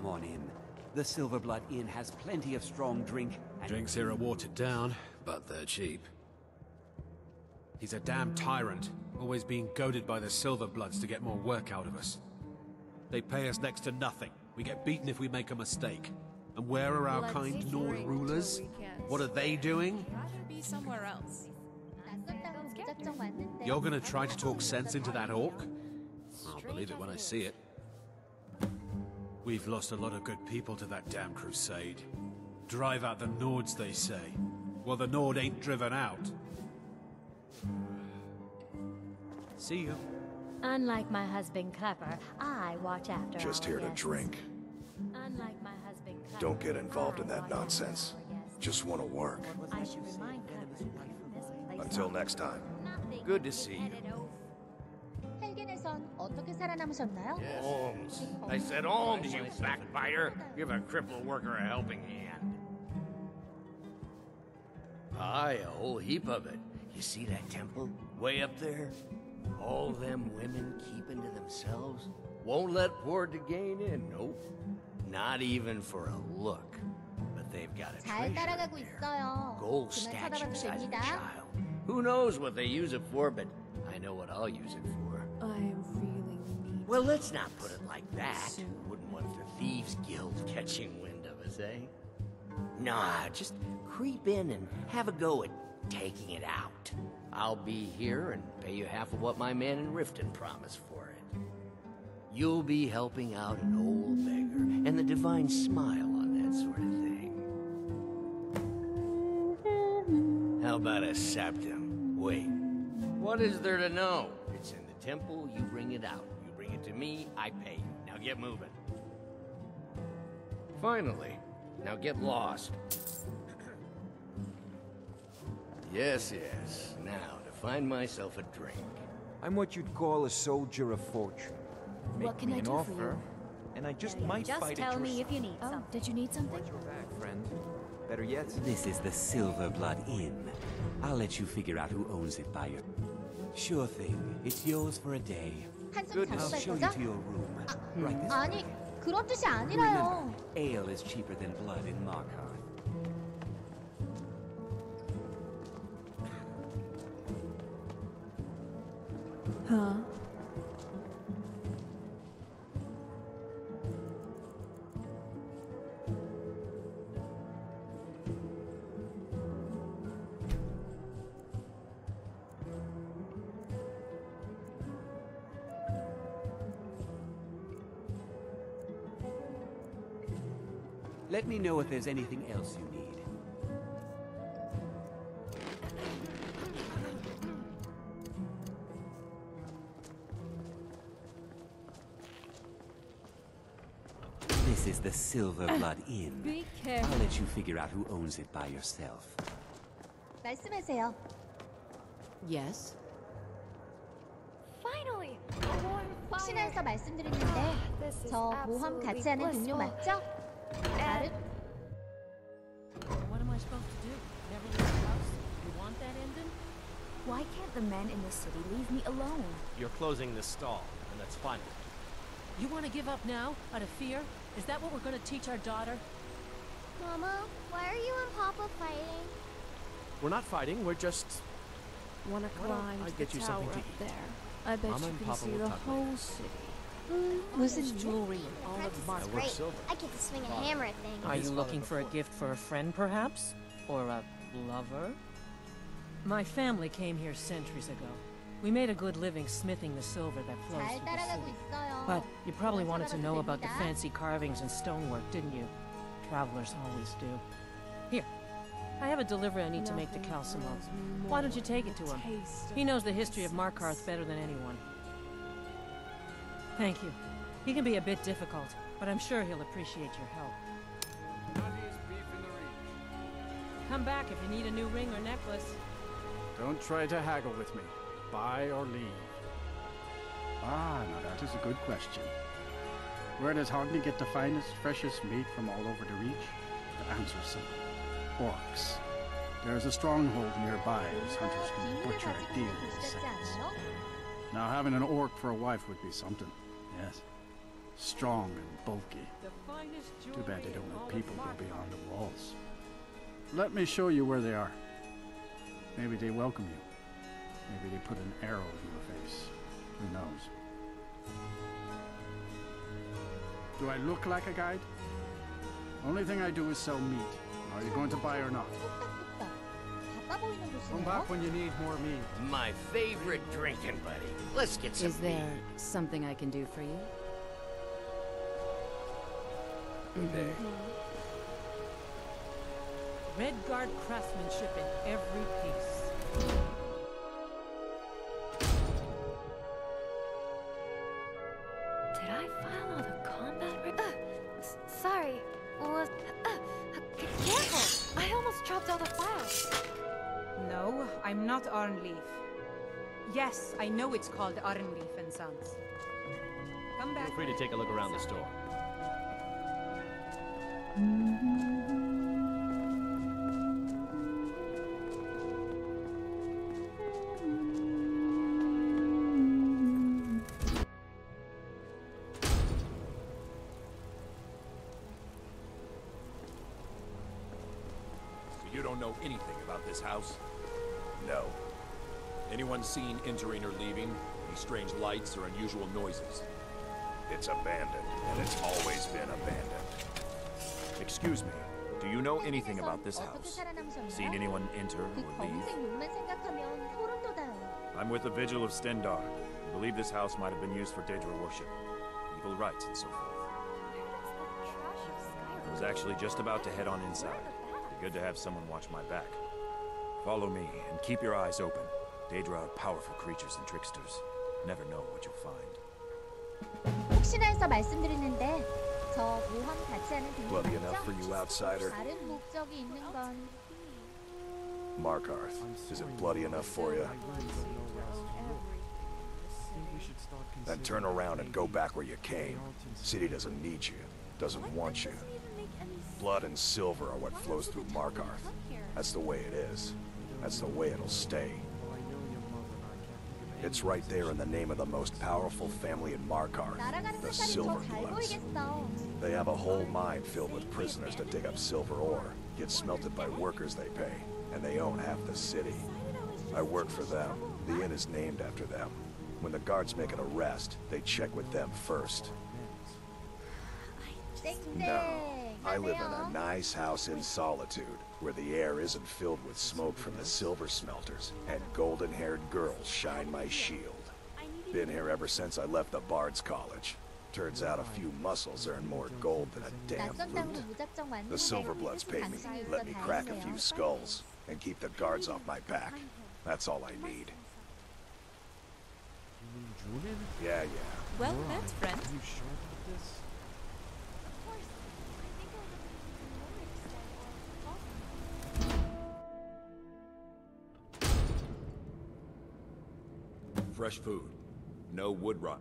come on in. The Silverblood Inn has plenty of strong drink and... Drinks here are watered down, but they're cheap. He's a damn tyrant, always being goaded by the Silverbloods to get more work out of us. They pay us next to nothing. We get beaten if we make a mistake. And where are our kind Nord rulers? What are they doing? Rather be somewhere else. You're gonna try to talk sense into that orc? I'll believe it when I see it. We've lost a lot of good people to that damn crusade. Drive out the Nords, they say. Well, the Nord ain't driven out. See you. Unlike my husband Clever, I watch after Just our here to guests. drink. Unlike my husband Clever, Don't get involved in I that watch nonsense. after our guests. Just want to work. I should remind Clever that this place Until next time. nothing Good to see you. headed over. 헬겐에선 어떻게 살아남으셨나요? Holmes. I said Holmes, you backbiter. Give a crippled worker a helping hand. Aye, a whole heap of it. You see that temple? Way up there? All them women keeping to themselves? Won't let poor Degain in, nope. Not even for a look. But they've got a 잘 treasure 따라가고 in there. 있어요. Gold 그만 statue 쳐다봐도 size of a 됩니다. child. Who knows what they use it for, but I know what I'll use it for. I really need Well, let's not put it like that. Soon. Wouldn't want the Thieves Guild catching wind of us, eh? Nah, just creep in and have a go at taking it out. I'll be here and pay you half of what my man in Riften promised for it. You'll be helping out an old beggar and the divine smile on that sort of thing. How about a septum? Wait, what is there to know? It's in the temple, you bring it out. You bring it to me, I pay you. Now get moving. Finally, now get lost. Yes, yes. Now, to find myself a drink. I'm what you'd call a soldier of fortune. Make What can me I an do for offer, you? and I just might Just fight tell it me if you need Oh, something. did you need something? Watch your back, friend. Better yet, This is the Silverblood Inn. I'll let you figure out who owns it by your... Sure thing. It's yours for a day. 한숨 자고 I'll 갈 show you 거죠? to your room. Right this 아니, way. 그런 뜻이 Remember, 아니라요. ale is cheaper than blood in Markarth. Huh? Let me know if there's anything else you need. This is the Silverblood Inn. Be I'll careful. let you figure out who owns it by yourself. 말씀하세요. Yes. Finally! 혹시나 해서 말씀드리는데 저 모험 같이 하는 동료 맞죠? 다른 What am I supposed to do? Never leave the house? You want that ending? Why can't the men in the city leave me alone? You're closing this stall, and that's fine. You want to give up now, out of fear? Is that what we're going to teach our daughter? Mama, why are you and Papa fighting? We're not fighting, we're just... Wanna Why don't climb I to get the you tower something to up eat? there? I bet Mama you and can Papa see will the talk whole later. city. This jewelry and all Practice of is Mark. great. silver. I get to swing a hammer at things. Are His you father looking for a before. gift for a friend, perhaps? Or a lover? My family came here centuries ago. We made a good living smithing the silver that flows 잘 through the 따라가고 city. 있어요. But you probably wanted to know about the 됩니다. fancy carvings and stonework, didn't you? Travelers always do. Here, I have a delivery I need to make to Nothing Calcimo. thrills me Why don't you more take than it to the him? taste He of knows the history of innocence. Markarth better than anyone. Thank you. He can be a bit difficult, but I'm sure he'll appreciate your help. Come back if you need a new ring or necklace. Don't try to haggle with me. Buy or leave. Ah, now that is a good question. Where does Hogni get the finest, freshest meat from all over the Reach? The answer's simple. Orcs. There is a stronghold nearby whose hunters can 비밀을 butcher a 가지고 deer 있는 in 곳 같지 seconds. 않아요? Now having an orc for a wife would be something, yes. Strong and bulky. Too bad they don't let people go beyond the walls. Let me show you where they are. Maybe they welcome you. Maybe they put an arrow in your face. Who knows? Do I look like a guide? Only thing I do is sell meat. Are you going to buy or not? 바빠 보이는 Come 곳이네요. back when you need more meat. My favorite drinking buddy. Let's get some Is there meat. something I can do for you? Redguard craftsmanship in every piece. Did I file all the combat? Sorry. Was careful! I almost dropped all the files. No, I'm not Arnleif. Yes, I know it's called Arnleif and Sons. Come back. Feel free to take a look around the store. You don't know anything about this house? No. Anyone seen entering or leaving? Any strange lights or unusual noises? It's abandoned, and it's always been abandoned. Excuse me, do you know anything about this house? Seen anyone enter 그 or leave? 검은색 용만 생각하면 소름 돋아요. I'm with the Vigil of Stendar. I believe this house might have been used for Daedra worship, evil rites, and so forth. I was actually just about to head on inside. Be good to have someone watch my back. Follow me, and keep your eyes open. Daedra are powerful creatures and tricksters. Never know what you'll find. 혹시나 해서 말씀드리는데 저 모험 같이 하는 동료 Bloody enough for you, 맞죠? outsider? 다른 목적이 있는 건 Markarth, is it bloody enough for you? Then turn around and go back where you came. City doesn't need you, doesn't want you. Blood and silver are what flows through Markarth. That's the way it is. That's the way it'll stay. It's right there in the name of the most powerful family in Markarth, 날아가는 the 색깔이 더 Silver 잘 Bloods. 보이겠어. They have a whole mine filled with prisoners to dig up silver ore, get smelted by workers they pay, and they own half the city. I work for them. The inn is named after them. When the guards make an arrest, they check with them first. No, I live in a nice house in solitude, where the air isn't filled with smoke from the silver smelters, and golden-haired girls shine my shield. Been here ever since I left the Bard's College. Turns out a few muscles earn more gold than a damn 낯선 땅으로 boot. 무작정 왔는데 The Silverbloods pay me, let me crack a few skulls, and keep the guards off my back. That's all I need. Yeah. Well, that's friends. Fresh food. No wood rot.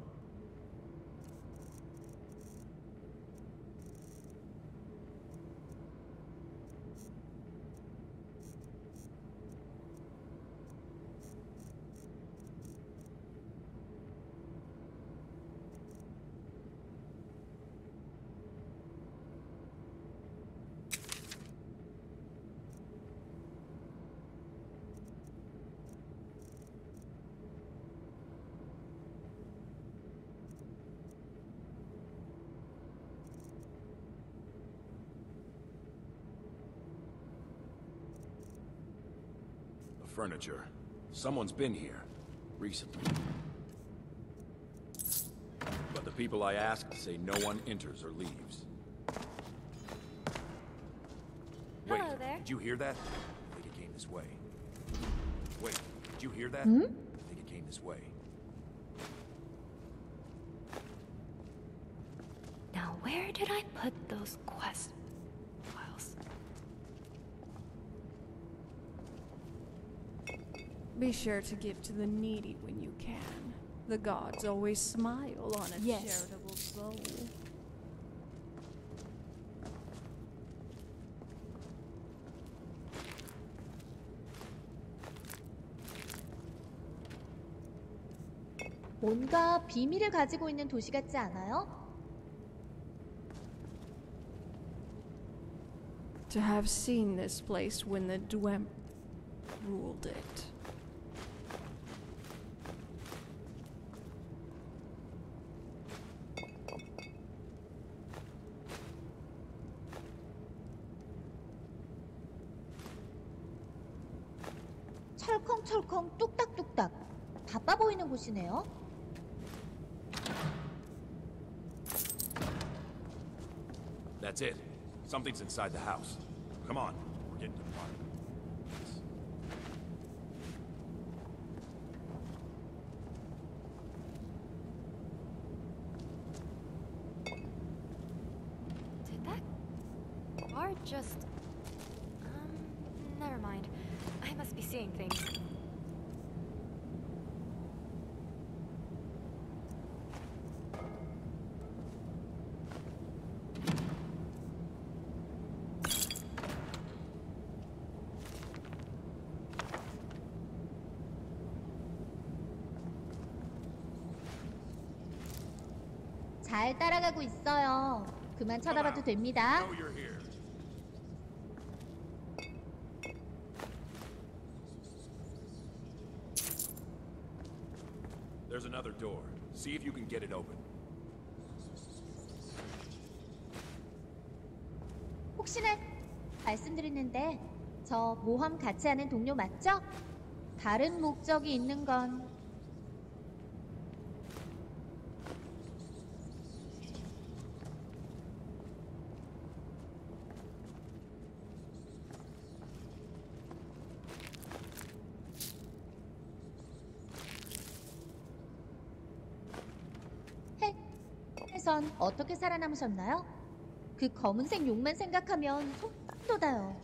Furniture. Someone's been here. Recently. But the people I asked say no one enters or leaves. Wait, Hello there. did you hear that? I think it came this way. Wait, did you hear that? Hmm? I think it came this way. Now where did I put those quest files? Be sure to give to the needy when you can. The gods always smile on a charitable soul. 뭔가 비밀을 가지고 있는 도시 같지 않아요? to have seen this place when the Dwemer ruled it. 철컹철컹 뚝딱뚝딱 바빠 보이는 곳이네요. That's it. Something's inside the house. Come on, we're getting to the bottom. Did that car just... never mind. I must be seeing things. 잘 따라가고 있어요. 그만 쳐다봐도 됩니다. Know you're here. There's another door. See if you can get it open. 혹시나 말씀드리는데 저 모험 같이 하는 동료 맞죠? 다른 목적이 있는 건 선 어떻게 살아남으셨나요? 그 검은색 용만 생각하면 손 돋아요.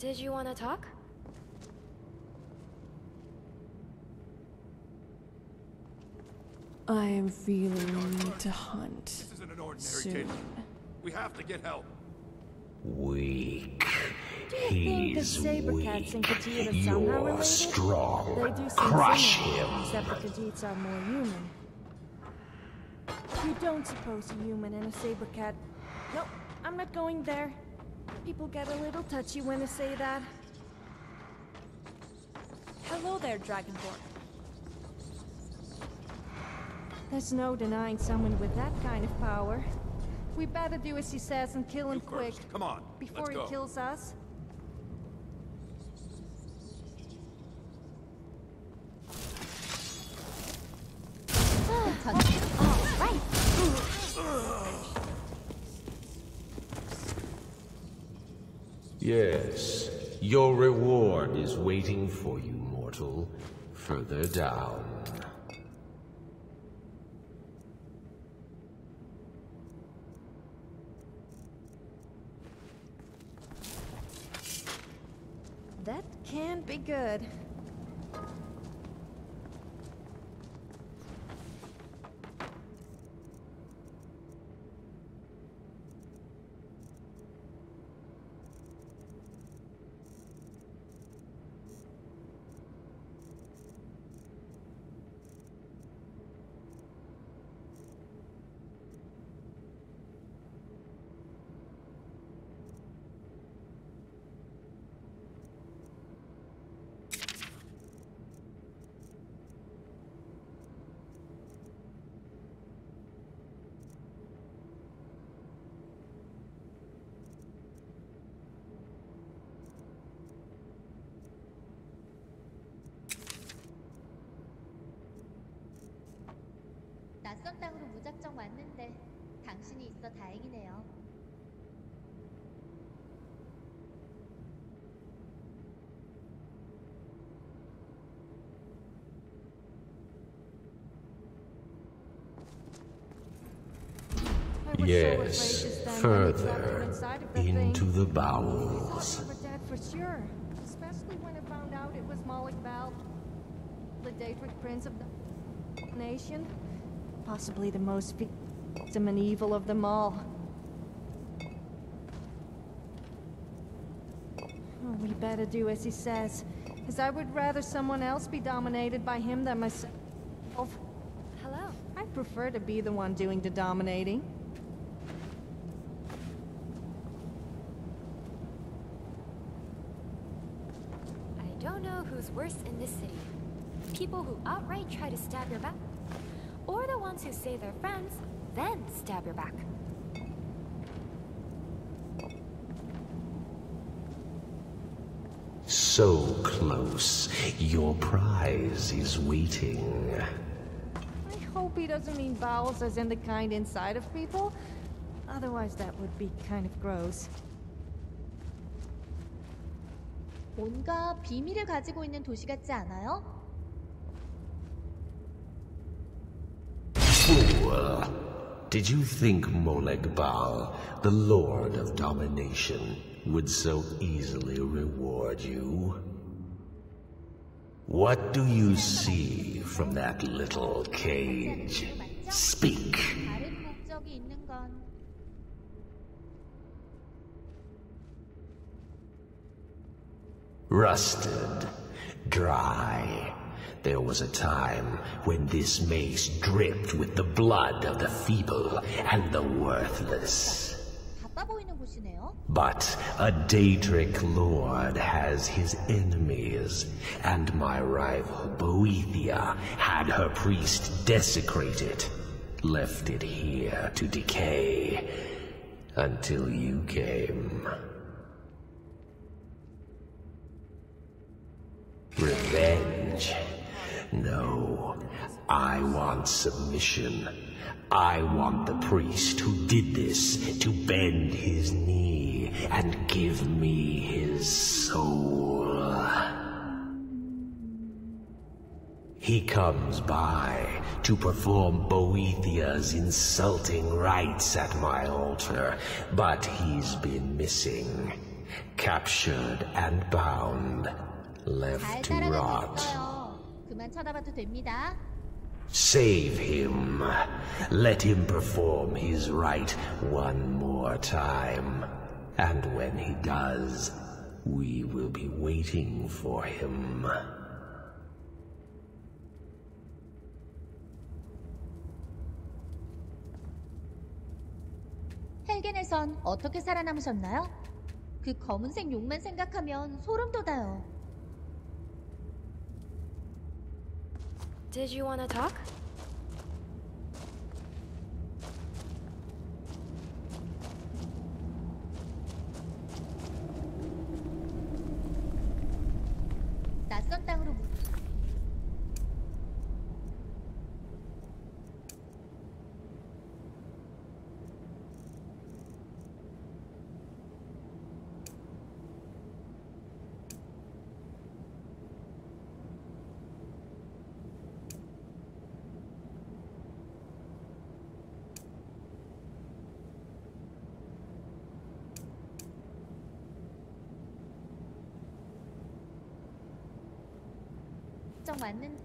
Did you want to talk? I am feeling the need to hunt. This isn't an ordinary soon. kid. We have to get help. Weak. Do you think the saber cats and Khajiit are somehow You're related? strong. They do seem Crush similar, him. except the Khajiits are more human. You don't suppose a human and a saber cat... No, I'm not going there. People get a little touchy when I say that. Hello there, Dragonborn. There's no denying someone with that kind of power. We better do as he says and kill him quick. Come on, before he kills us. Yes, your reward is waiting for you, mortal, further down. That can be good. 낯선 땅으로 무작정 왔는데 당신이 있어 다행이네요. I Yes, further into the bowels. We were dead for sure, especially when I found out it was Malik Val, the Daedric Prince of the nation, possibly the most victim and evil of them all. Oh, we better do as he says, because I would rather someone else be dominated by him than myself. Hello. I prefer to be the one doing the dominating. I don't know who's worse in this city. People who outright try to stab your back, or the ones who say they're friends, then stab your back. So close. Your prize is waiting. I hope he doesn't mean bowels as in the kind inside of people. Otherwise that would be kind of gross. 뭔가 비밀을 가지고 있는 도시 같지 않아요? Fool! Did you think Molag Bal, the Lord of Domination, would so easily reward you? What do you see from that little cage? Speak! 다른 목적이 있는 건 Rusted, dry. There was a time when this mace dripped with the blood of the feeble and the worthless. 바빠 보이는 곳이네요. But a Daedric lord has his enemies, and my rival Boethia had her priest desecrated, left it here to decay, until you came. Revenge? No, I want submission. I want the priest who did this to bend his knee and give me his soul. He comes by to perform Boethia's insulting rites at my altar, but he's been missing, captured and bound, left to rot. 그만 쳐다봐도 됩니다. Save him. Let him perform his rite one more time. And when he does, we will be waiting for him. 헬겐에선 어떻게 살아남으셨나요? 그 검은색 용만 생각하면 소름 돋아요. Did you want to talk? 낯선 땅으로 정 맞는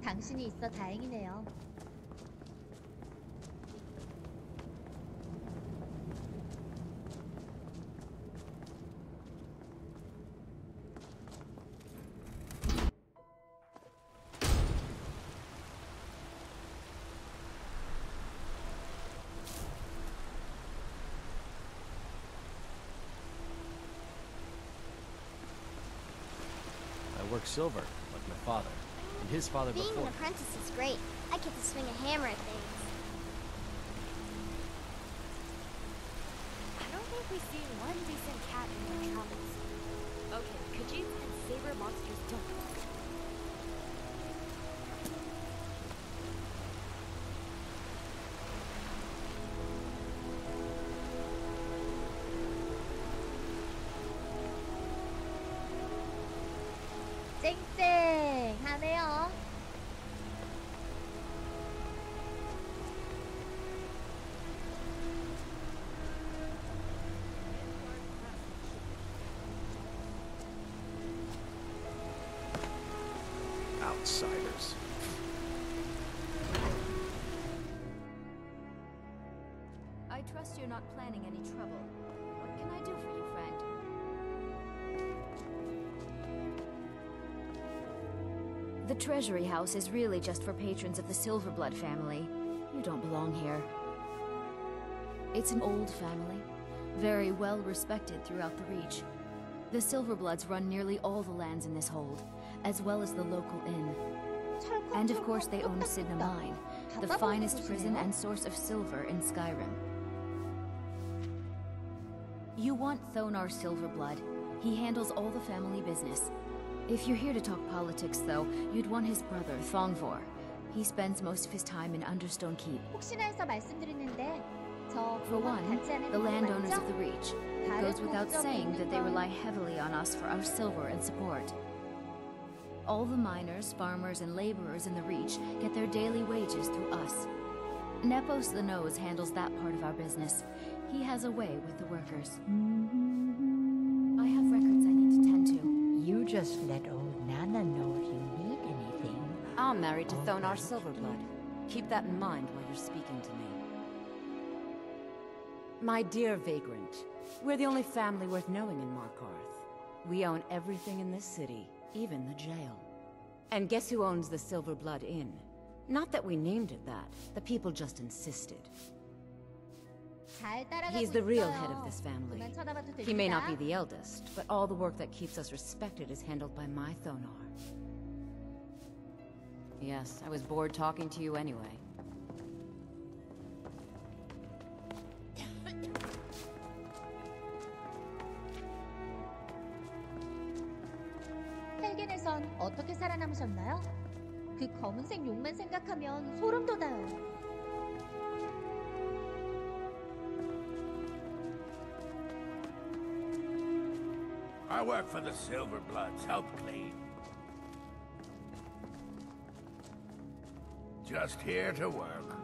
당신이 있어 다행이네요. I work silver, like my father. And his father Being before. an apprentice is great. I get to swing a hammer at things. I don't think we've seen one decent cat in our travels. Okay, Khajiits and saber monsters don't. 쨍쨍하네요. Outsiders. I trust you're not planning any trouble. What can I do for you, friend? The Treasury House is really just for patrons of the Silverblood family. You don't belong here. It's an old family, very well respected throughout the Reach. The Silverbloods run nearly all the lands in this hold, as well as the local inn. And of course they own Sidna Mine, the finest prison and source of silver in Skyrim. You want Thonar Silverblood. He handles all the family business. If you're here to talk politics, though, you'd want his brother, Thongvor. He spends most of his time in Understone Keep. 혹시나 해서 말씀드리는데 For one, the landowners of the Reach. It goes without saying that they rely heavily on us for our silver and support. All the miners, farmers, and laborers in the Reach get their daily wages through us. Nepos the Nose handles that part of our business. He has a way with the workers. I have records I need to tend to. You just let old Nana know if you need anything. I'm married to Thonar Silverblood. Keep that in mind while you're speaking to me. My dear Vagrant, we're the only family worth knowing in Markarth. We own everything in this city, even the jail. And guess who owns the Silverblood Inn? Not that we named it that, the people just insisted. He's the real head of this family. He may not be the eldest, but all the work that keeps us respected is handled by my Thonar. Yes, I was bored talking to you anyway. 헬겐에선 어떻게 살아남으셨나요? 그 검은색 용만 생각하면 소름 돋아요. I work for the Silverbloods, help clean. Just here to work.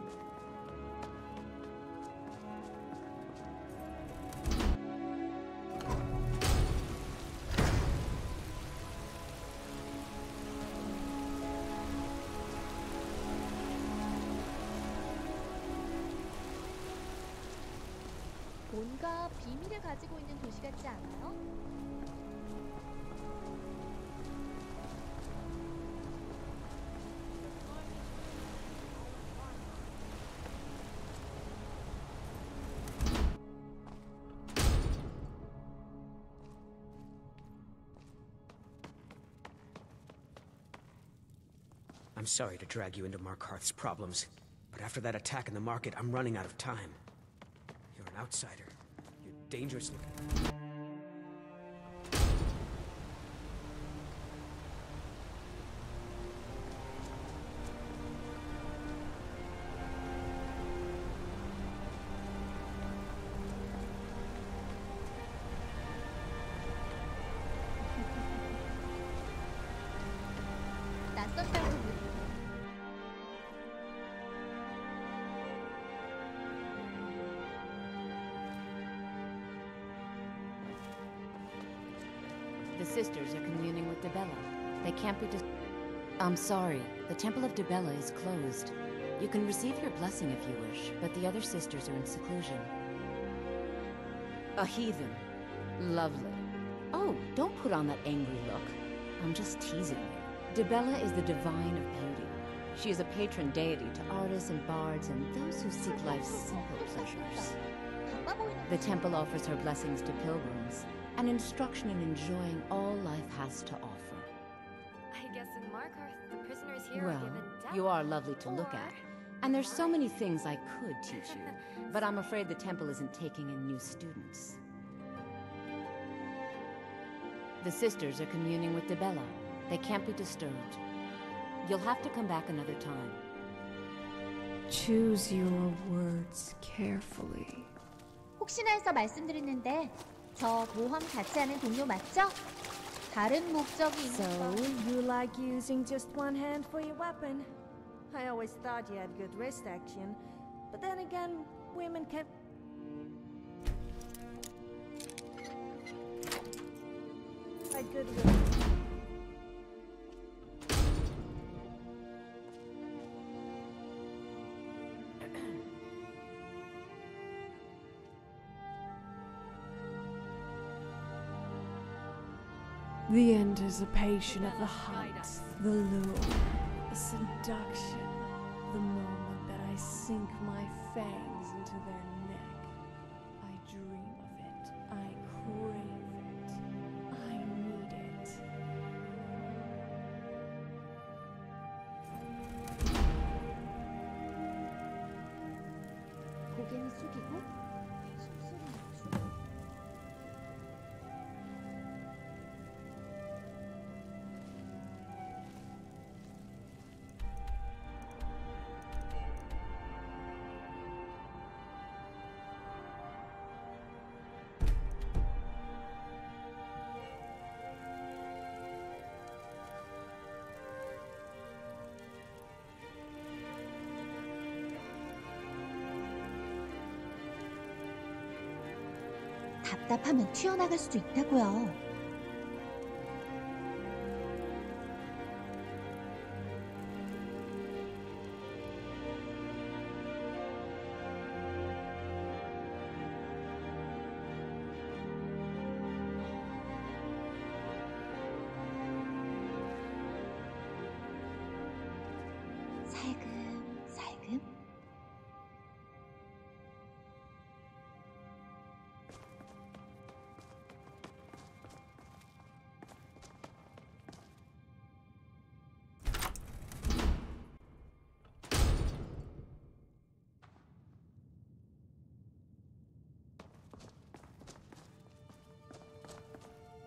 뭔가 비밀을 가지고 있는 도시 같지 않아요? I'm sorry to drag you into Markarth's problems, but after that attack in the market, I'm running out of time. You're an outsider. You're dangerous looking. The sisters are communing with Dibella. They can't be I'm sorry. The Temple of Dibella is closed. You can receive your blessing if you wish, but the other sisters are in seclusion. A heathen. Lovely. Oh, don't put on that angry look. I'm just teasing you. Dibella is the divine of beauty. She is a patron deity to artists and bards and those who seek life's simple pleasures. The temple offers her blessings to pilgrims, and instruction in enjoying all life has to offer. I guess in Markarth, the prisoners here are Well, given death you are lovely to look at, and there's so many things I could teach you, but I'm afraid the temple isn't taking in new students. The sisters are communing with Dibella. They can't be disturbed. You'll have to come back another time. Choose your words carefully. 혹시나 해서 말씀드리는데 저 모험 같이 하는 동료 맞죠? 다른 목적이 있는 So, 건 you like using just one hand for your weapon? I always thought you had good wrist action, but then again, women can... Quite good with... The anticipation of the hunt, the lure, the seduction, the moment that I sink my fangs into their neck. I dream of it. I crave it. I need it. 고개는 숙이고 숨소리 맞추고 답답하면 튀어나갈 수도 있다고요. 살금.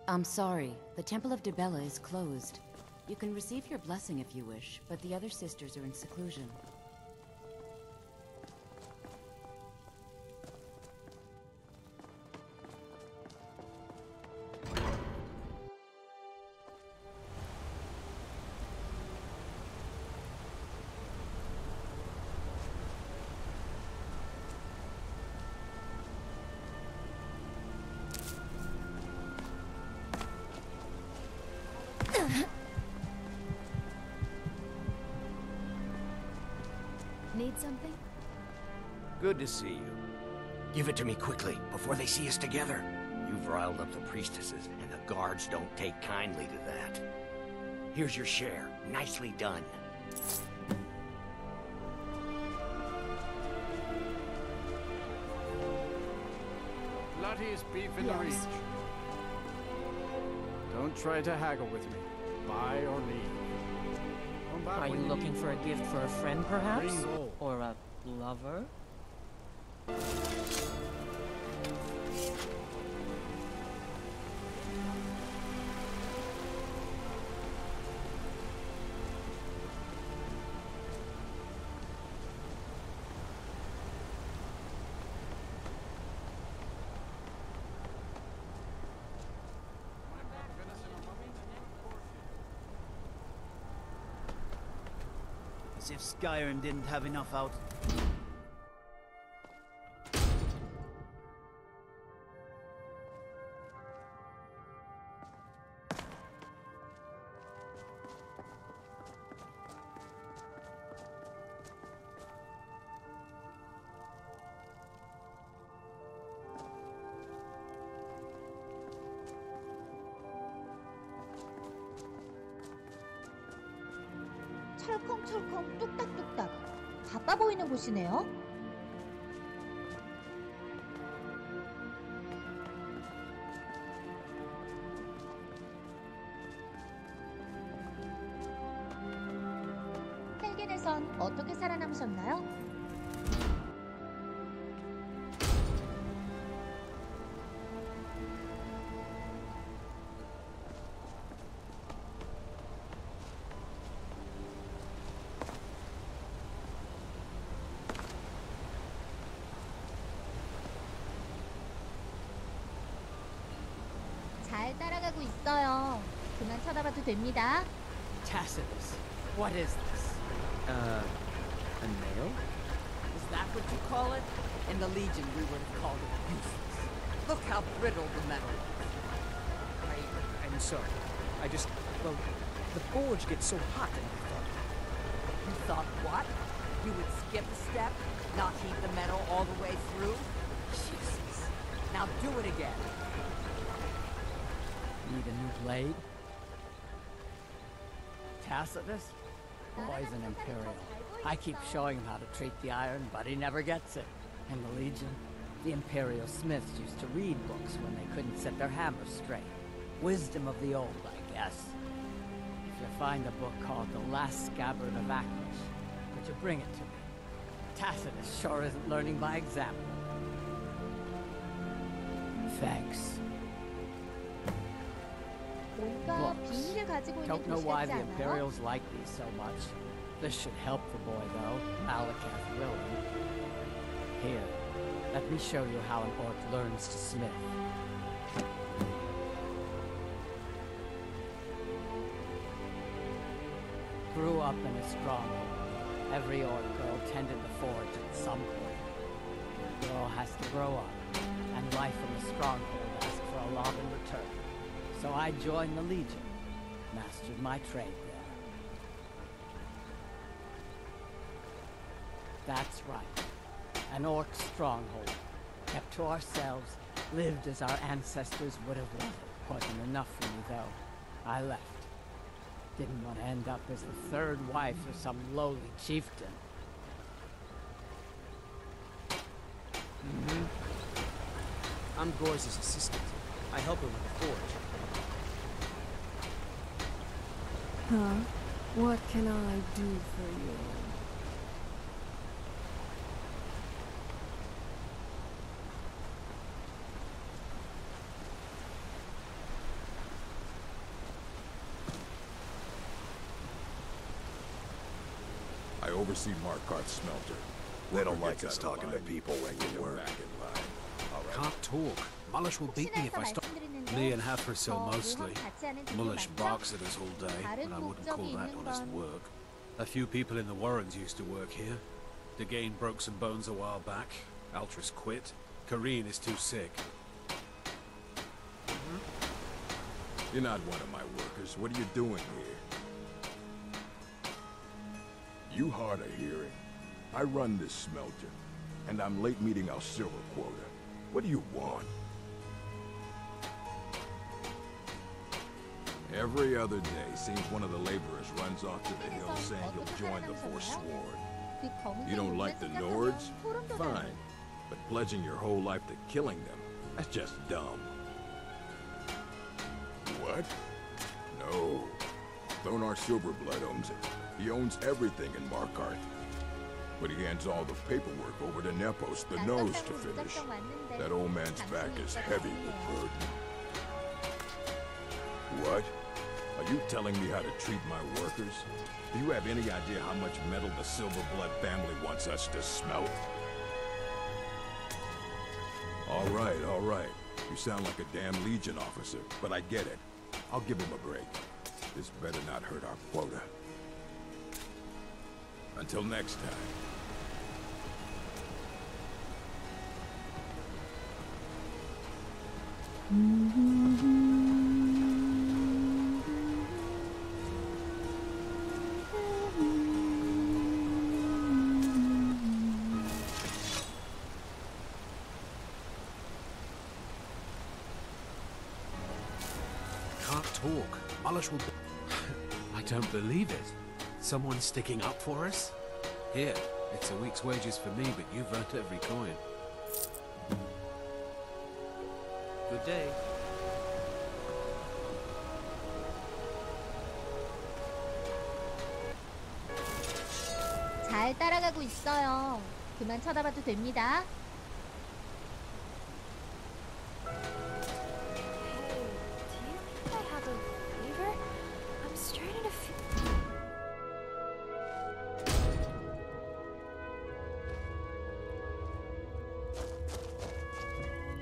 I'm sorry. The Temple of Dibella is closed. You can receive your blessing if you wish, but the other sisters are in seclusion. Need something? Good to see you. Give it to me quickly, before they see us together. You've riled up the priestesses, and the guards don't take kindly to that. Here's your share. Nicely done. Bloodiest beef in the Reach. Don't try to haggle with me. Buy or leave. Are you looking for a gift for a friend, perhaps? Or a lover? As if Skyrim didn't have enough out. 철컹철컹 뚝딱뚝딱 바빠 보이는 곳이네요. 헬겐에선 어떻게 살아남으셨나요? 잘 따라가고 있어요. 그만 쳐다봐도 됩니다. Tacitus, what is this? A nail? Is that what you call it? In the Legion, we would have called it useless. Look how brittle the metal is. I'm sorry. I just... well, the forge gets so hot and I thought... You thought what? You would skip a step? Not heat the metal all the way through? Jesus. Now do it again. Need a new blade? Tacitus? Boy's an Imperial. I keep showing him how to treat the iron, but he never gets it. In the Legion, the Imperial smiths used to read books when they couldn't set their hammers straight. Wisdom of the old, I guess. If you find a book called The Last Scabbard of Aklish, could you bring it to me? Tacitus sure isn't learning by example. Thanks. Books. Don't know why the Imperials like these so much. This should help the boy, though. Malakath willing. Here, let me show you how an orc learns to smith. Grew up in a stronghold. Every orc girl tended the forge at some point. The girl has to grow up, and life in the stronghold asks for a lot in return. So I joined the Legion, mastered my trade there. That's right. An orc stronghold. Kept to ourselves, lived as our ancestors would have wanted. Wasn't enough for me, though. I left. Didn't want to end up as the third wife of some lowly chieftain. I'm Goy's assistant. I help him with the forge. Huh? What can I do for you? I oversee Markarth's smelter. They don't like us talking to people when you work. Can't talk. Mullish will beat me if I stop. Me and Hathrasil mostly. Mullish barks at us all day, and I wouldn't call that honest work. A few people in the Warrens used to work here. Degane broke some bones a while back. Altris quit. Kareen is too sick. You're not one of my workers. What are you doing here? You hard of hearing. I run this smelter, and I'm late meeting our silver quota. What do you want? Every other day, seems one of the laborers runs off to the hill saying he'll join the Forsworn. You don't like the Nords? Fine. But pledging your whole life to killing them, that's just dumb. What? No. Thonar Silverblood owns it. He owns everything in Markarth. But he hands all the paperwork over to Nepos, the nose, to finish. That old man's back is heavy with burden. What? Are you telling me how to treat my workers? Do you have any idea how much metal the Silverblood family wants us to smelt? All right. You sound like a damn Legion officer, but I get it. I'll give him a break. This better not hurt our quota. Until next time. Can't talk. Mullish will... I don't believe it. Someone sticking up for us? Here, it's a week's wages for me, but you've earned every coin. Good day. 잘 따라가고 있어요. 그만 쳐다봐도 됩니다.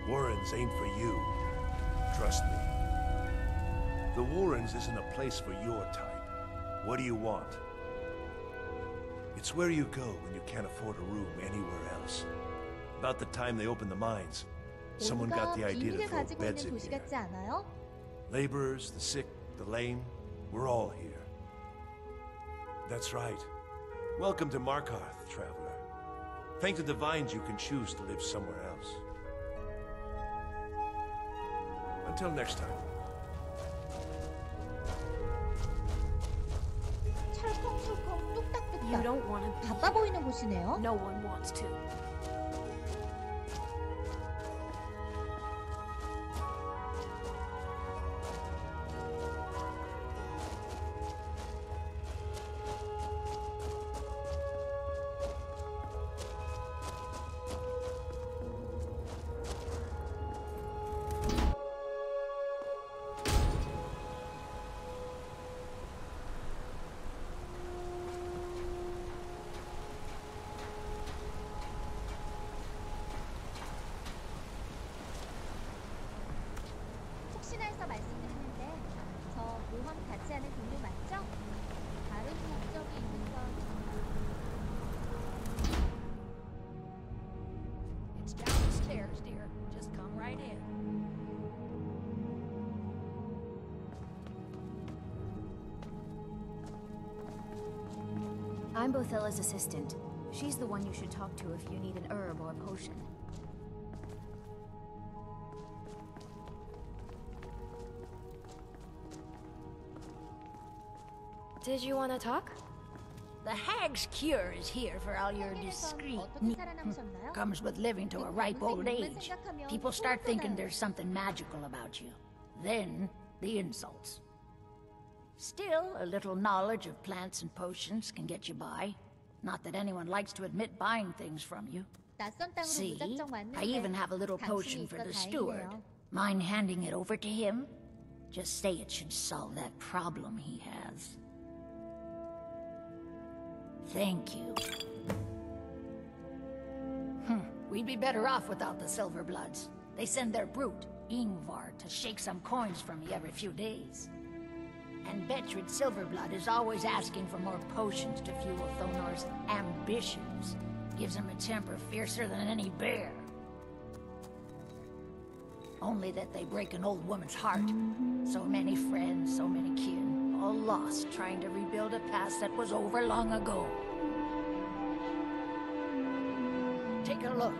Warrens ain't for you. Trust me. The Warrens isn't a place for your type. What do you want? It's where you go when you can't afford a room anywhere else. About the time they opened the mines, someone got the idea to 비밀을 throw 가지고 beds 있는 in 도시 here. 같지 않아요? Laborers, the sick, the lame, we're all here. That's right. Welcome to Markarth, traveler. Thank the Divines you can choose to live somewhere else. Until next time. 철컹철컹 뚝딱뚝딱. You don't want to be 바빠 보이는 곳이네요. No one wants to. 혹시나 해서 말씀드리는데 저 모험 같이 하는 동료 맞죠? 다른 목적이 있는 건 It's downstairs, dear. Just come right in. I'm Bothella's assistant. She's the one you should talk to if you need an herb or a potion. Did you want to talk? The Hag's Cure is here for all your discreet needs. Comes with living to a ripe old age. People start thinking there's something magical about you. Then, the insults. Still, a little knowledge of plants and potions can get you by. Not that anyone likes to admit buying things from you. 낯선 땅으로 See, 무작정 I even 왔는데 have a little potion 당신이 for 있어 the steward. 다행이에요. Mind handing it over to him? Just say it should solve that problem he has. Thank you. We'd be better off without the Silverbloods. They send their brute, Ingvar, to shake some coins from me every few days. And Betrid Silverblood is always asking for more potions to fuel Thonor's ambitions. Gives him a temper fiercer than any bear. Only that they break an old woman's heart. So many friends, so many kin, all lost trying to rebuild a past that was over long ago. Take a look.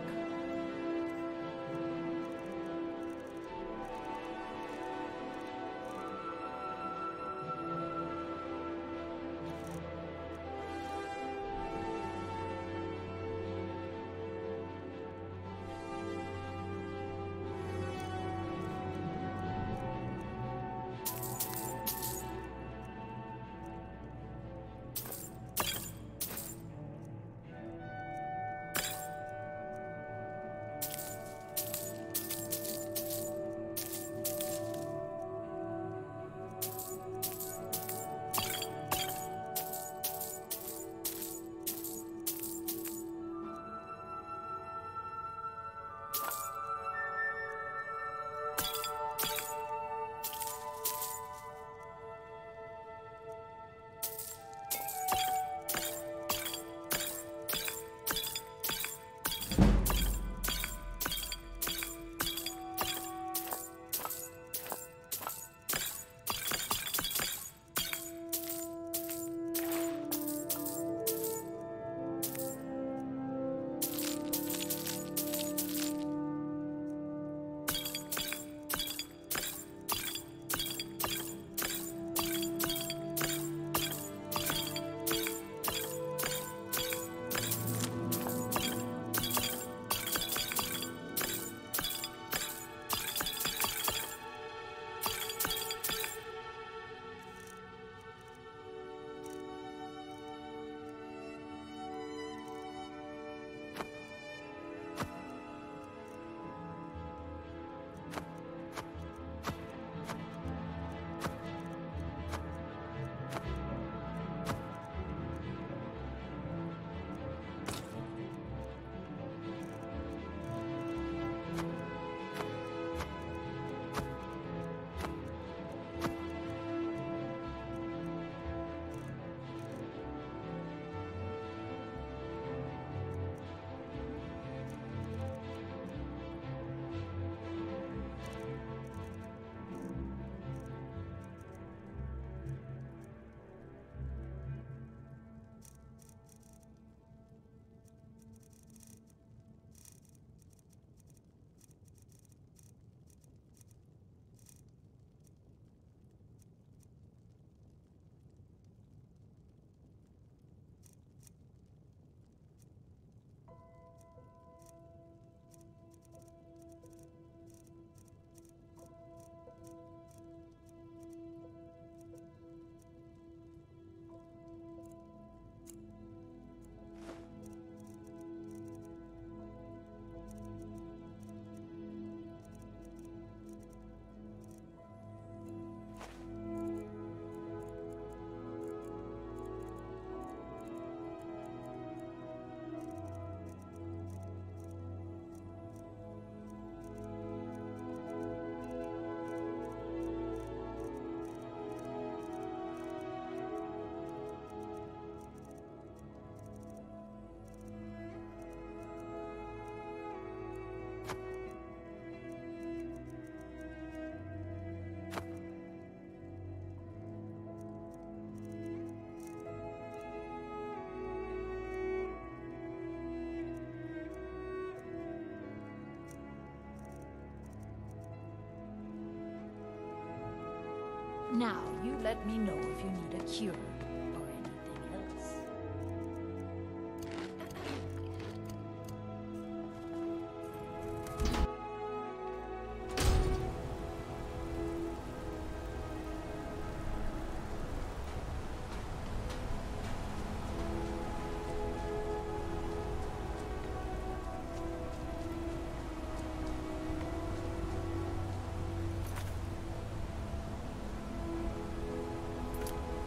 Now, you let me know if you need a cure or anything else.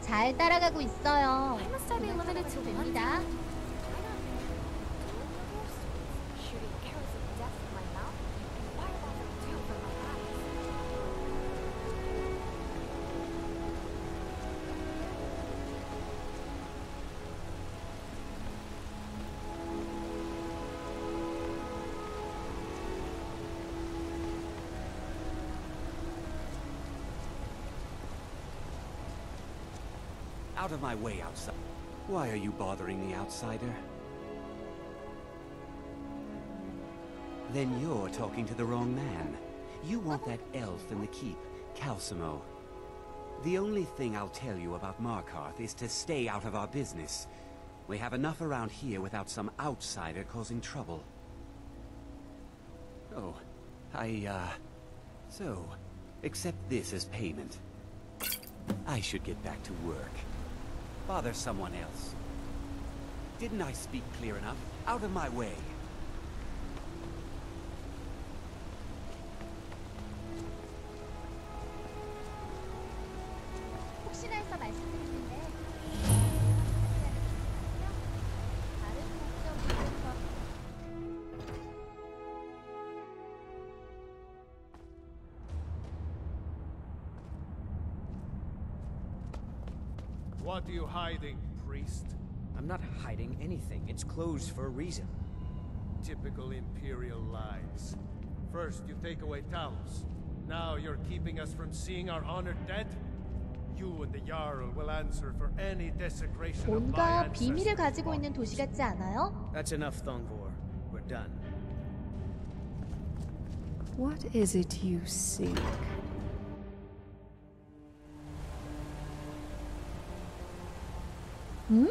잘 따라가고 있어요. Why must I be limited to one 됩니다. shooting arrows of death from my mouth? And fireballs of doom from my eyes? Out of my way, outside. Why are you bothering the outsider? Then you're talking to the wrong man. You want that elf in the keep, Calcimo. The only thing I'll tell you about Markarth is to stay out of our business. We have enough around here without some outsider causing trouble. Oh, So, accept this as payment. I should get back to work. Bother someone else. Didn't I speak clear enough? Out of my way. 혹시나 해서 말씀드리는데 다른 목적으로서 What are you hiding, priest? I'm not hiding anything. It's closed for a reason. Typical Imperial lies. First, you take away Talos. Now you're keeping us from seeing our honored dead? You and the Jarl will answer for any desecration of my 뭔가 ancestors. 비밀을 가지고 있는 도시 같지 않아요? That's enough, Thongvor. We're done. What is it you seek? Hmm?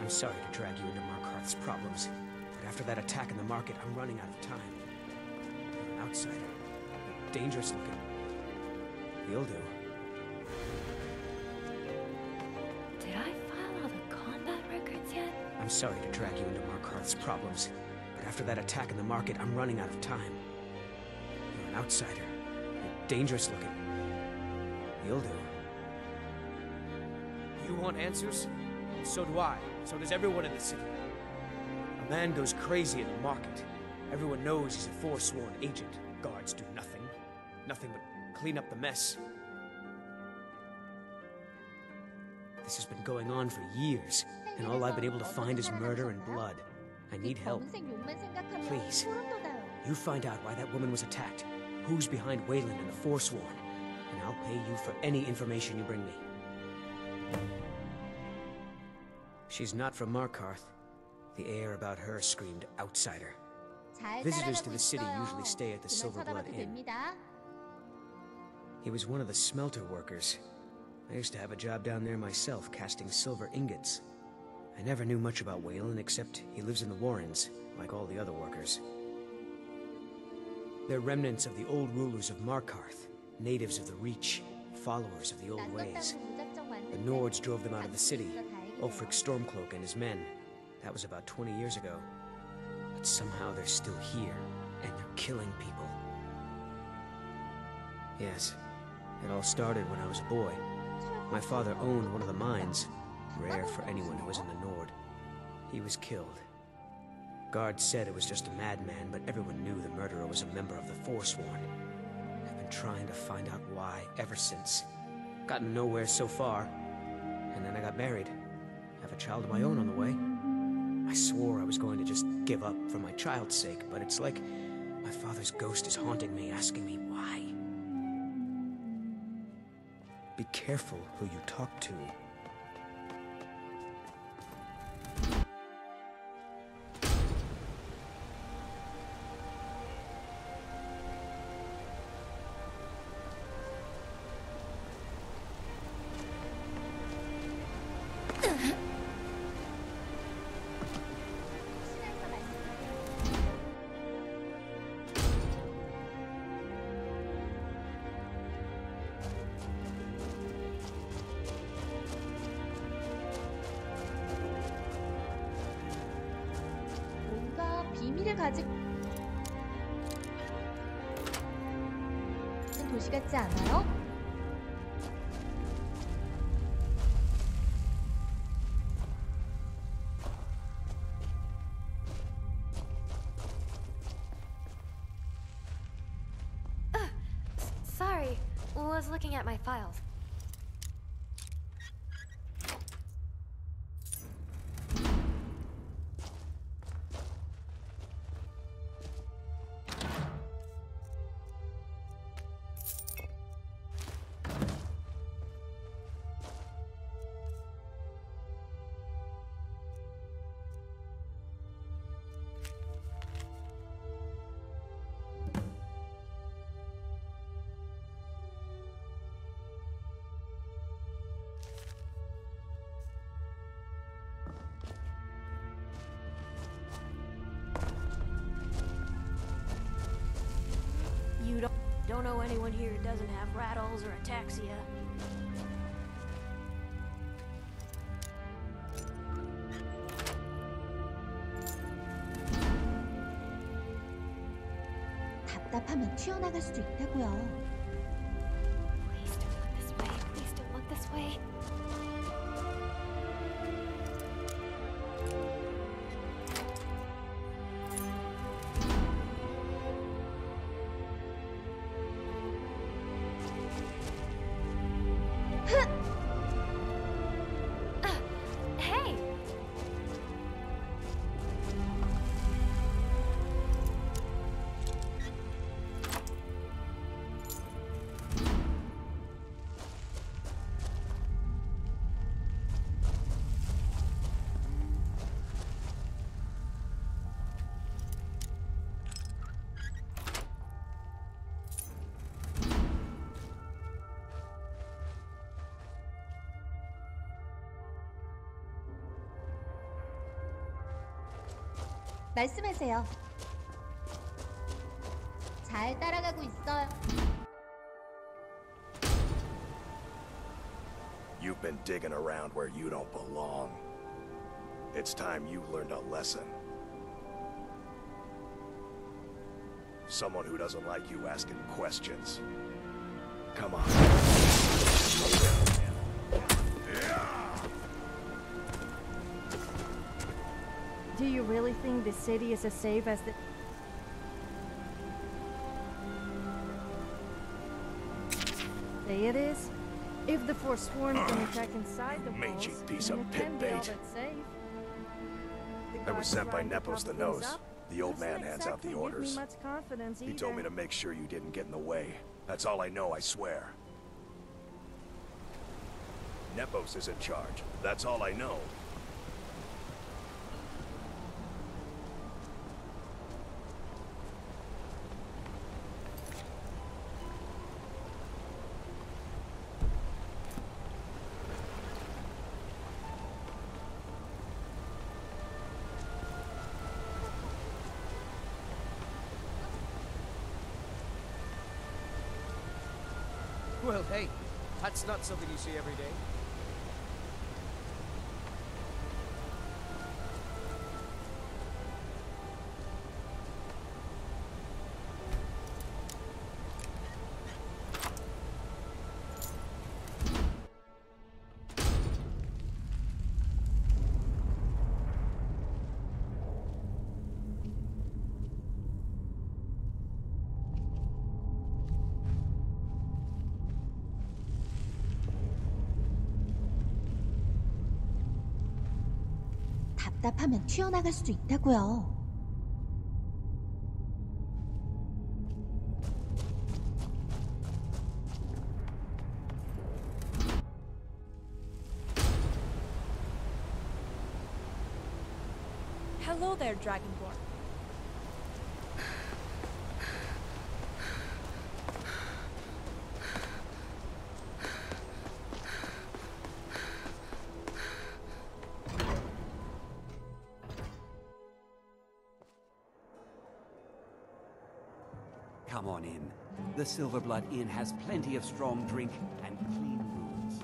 I'm sorry to drag you into Markarth's problems, but after that attack in the market, I'm running out of time. You're an outsider. You're dangerous looking. You'll do. Did I file all the combat records yet? I'm sorry to drag you into Markarth's problems, but after that attack in the market, I'm running out of time. You're an outsider. You're dangerous looking. You'll do. You want answers? So do I. So does everyone in the city. A man goes crazy in the market. Everyone knows he's a forsworn agent. Guards do nothing. Nothing but clean up the mess. This has been going on for years, and all I've been able to find is murder and blood. I need help. Please. You find out why that woman was attacked, who's behind Wayland and the Forsworn, and I'll pay you for any information you bring me. She's not from Markarth. The air about her screamed outsider. Visitors to the city usually stay at the Silverblood Inn. He was one of the smelter workers. I used to have a job down there myself, casting silver ingots. I never knew much about Wayland, except he lives in the Warrens, like all the other workers. They're remnants of the old rulers of Markarth, natives of the Reach, followers of the old ways. The Nords drove them out of the city, Ulfric Stormcloak and his men. That was about 20 years ago. But somehow they're still here, and they're killing people. Yes, it all started when I was a boy. My father owned one of the mines, rare for anyone who was in the Nord. He was killed. Guards said it was just a madman, but everyone knew the murderer was a member of the Forsworn. I've been trying to find out why ever since. Gotten nowhere so far, and then I got married. Have a child of my own on the way. I swore I was going to just give up for my child's sake, but it's like my father's ghost is haunting me, asking me why. Be careful who you talk to. 뭔가 비밀을 가지고 있는 도시 같지 않아요? Sorry, was looking at my files. You don't know anyone here who doesn't have rattles or ataxia. 답답하면 튀어나갈 수도 있다고요. Please don't look this way. Please don't look this way. Hey! 말씀하세요. 잘 따라가고 있어요. You've been digging around where you don't belong. It's time you learned a lesson. Someone who doesn't like you asking questions. Come on. Do you really think the city is as safe as the... say it is? If the Forsworn can attack inside the walls, Mangy piece then of it pit can't be all bait. that safe. I was sent by Nepos the Nose. Up? The old man Doesn't hands out the exactly give me orders. much confidence He told me either. to make sure you didn't get in the way. That's all I know, I swear. Nepos is in charge. That's all I know. Well, hey, that's not something you see every day. 답답하면 튀어나갈 수도 있다고요. Hello there, Dragonborn. Come on in. The Silverblood Inn has plenty of strong drink and clean rooms.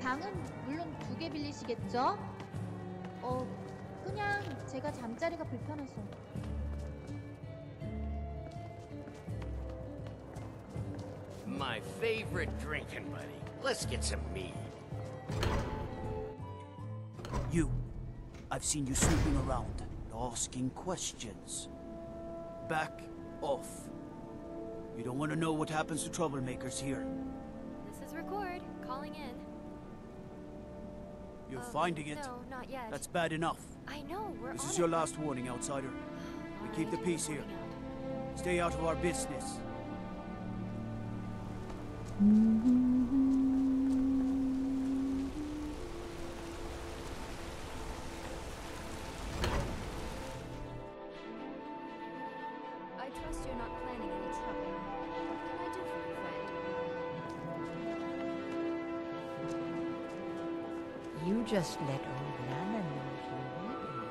방은 물론 2개 빌리시겠죠? 그냥 제가 잠자리가 불편해서. My favorite drinking buddy. Let's get some mead. You. I've seen you snooping around, asking questions. Back off. You don't want to know what happens to troublemakers here. This is Record, calling in. You're finding it? No, not yet. That's bad enough. I know, we're This on is it. your last warning, outsider. We keep the peace here. Stay out of our business. I trust you're not planning any trouble. What can I do for you, friend? You just let old Nana know you need him.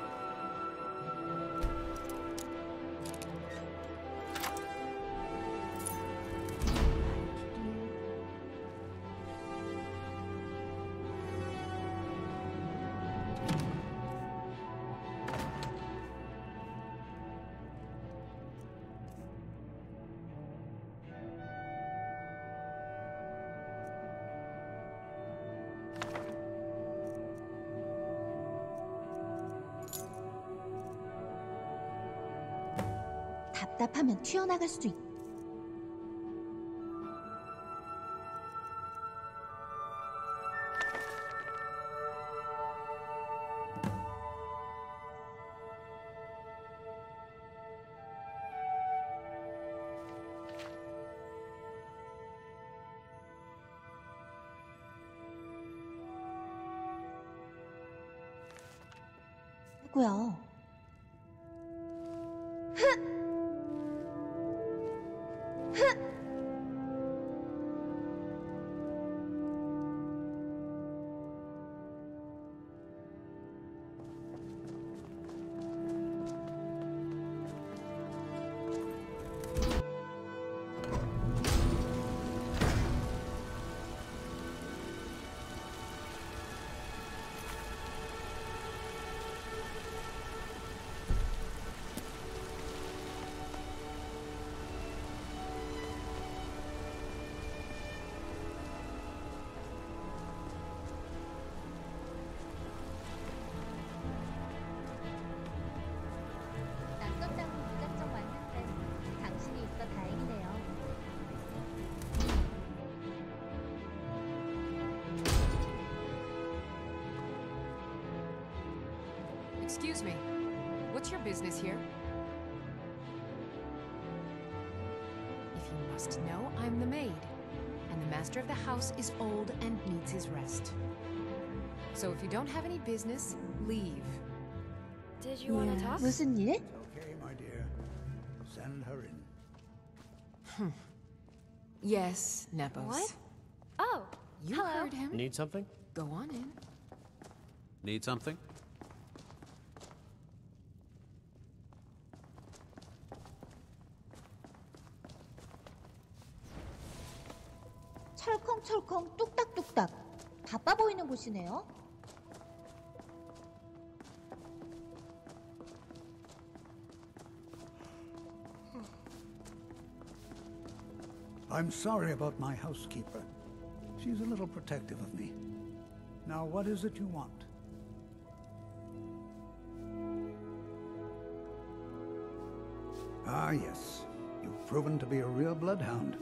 답답하면 튀어나갈 수 있... 누구야? 낯선다고 무작정 왔는데 당신이 있어 다행이네요. Excuse me. What's your business here? If you must know, I'm the maid. And the master of the house is old and needs his rest. So if you don't have any business, leave. Did you want to talk? 무슨 일? Okay, my dear. Send her in. Yes, Nepos. What? Oh, You hello. heard him. Need something? Go on in. Need something? 철컹철컹 뚝딱뚝딱 바빠 보이는 곳이네요. I'm sorry about my housekeeper. She's a little protective of me. Now, what is it you want? Ah, yes. You've proven to be a real bloodhound.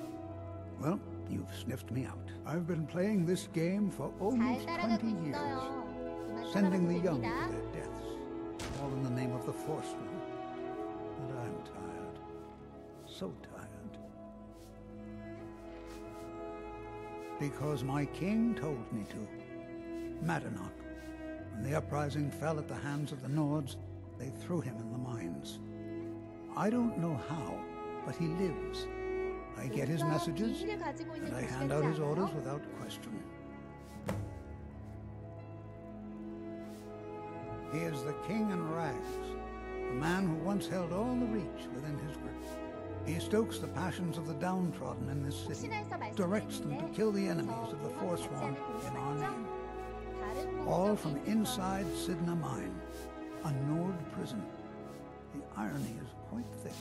Well, you've sniffed me out. I've been playing this game for almost 20 years, sending the young to their deaths, all in the name of the Forsworn. And I'm tired. So tired. Because my king told me to. Madanach. When the uprising fell at the hands of the Nords, they threw him in the mines. I don't know how, but he lives. I get his messages, and I hand out his orders without question. He is the king in rags, a man who once held all the Reach within his grip. He stokes the passions of the downtrodden in this city, directs them to kill the enemies of the Forsworn in our name. All from inside Cidhna Mine, a Nord prison. The irony is quite thick.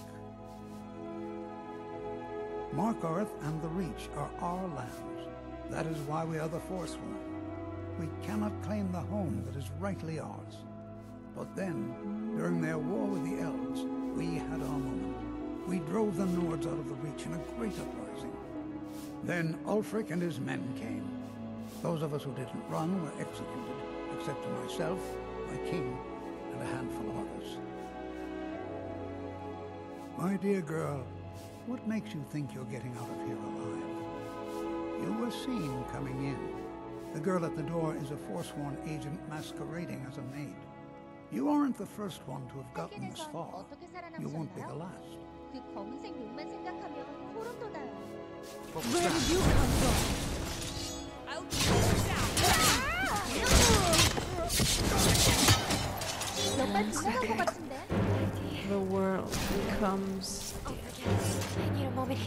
Markarth and the Reach are our lands. That is why we are the Forsworn. We cannot claim the home that is rightly ours. But then, during their war with the Elves, we had our moment. We drove the Nords out of the Reach in a great uprising. Then Ulfric and his men came. Those of us who didn't run were executed, except for myself, my king, and a handful of others. My dear girl, what makes you think you're getting out of here alive? You were seen coming in. The girl at the door is a Forsworn agent masquerading as a maid. You aren't the first one to have gotten this far. You won't be the last. 그 검은색 눈만 생각하면 소름 돋아요. Where did you come from? I'll The world becomes still. I need a moment.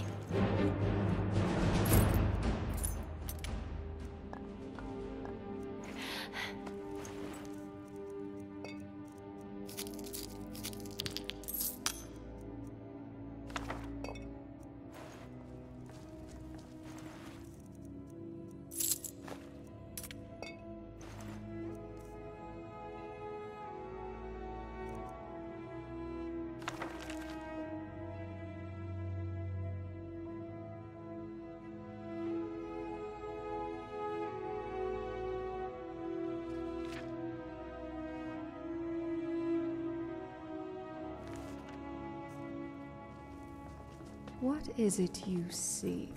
What is it you seek?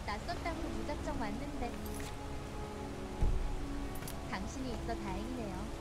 낯섰다고 무작정 왔는데 당신이 있어 다행이네요.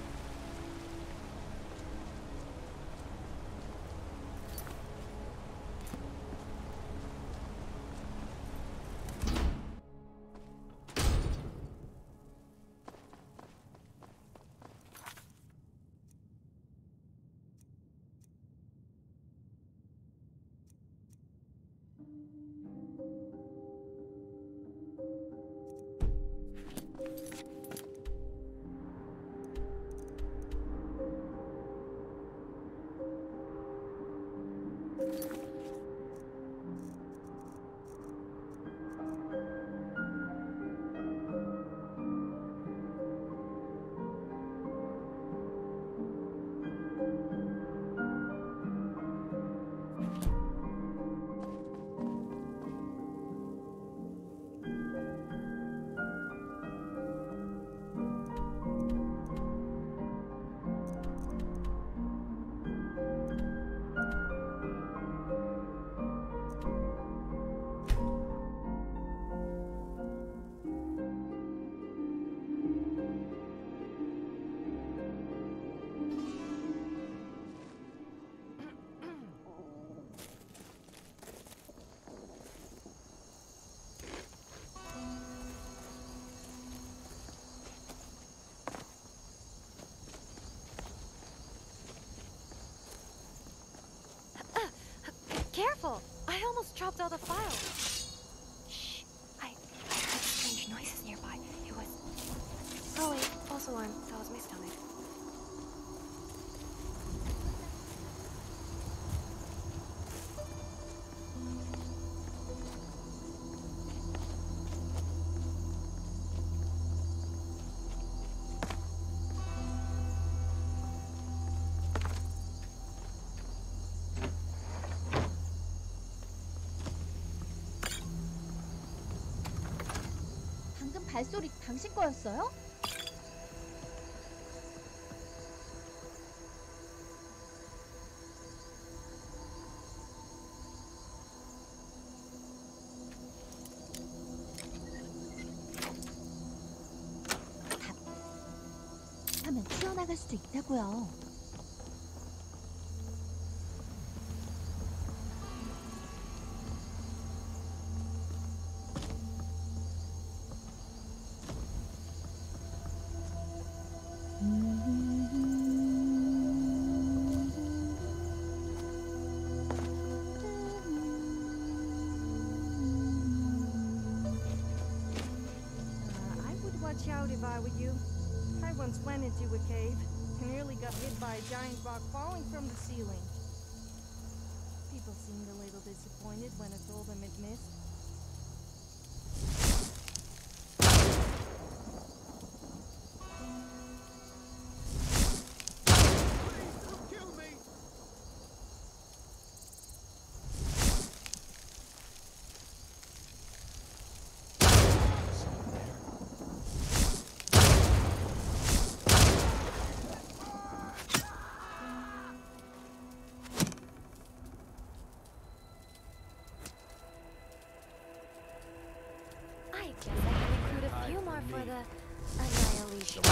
Careful! I almost dropped all the files. Shh. I heard strange noises nearby. It was... Oh wait, false alarm. That was my stomach. 방금 발소리 당신 거였어요? 하면 튀어나갈 수도 있다고요. I would watch out if I were you. I once went into a cave and nearly got hit by a giant rock falling from the ceiling. People seemed a little disappointed when I told them it missed. I guess I can include a few more for the annihilation.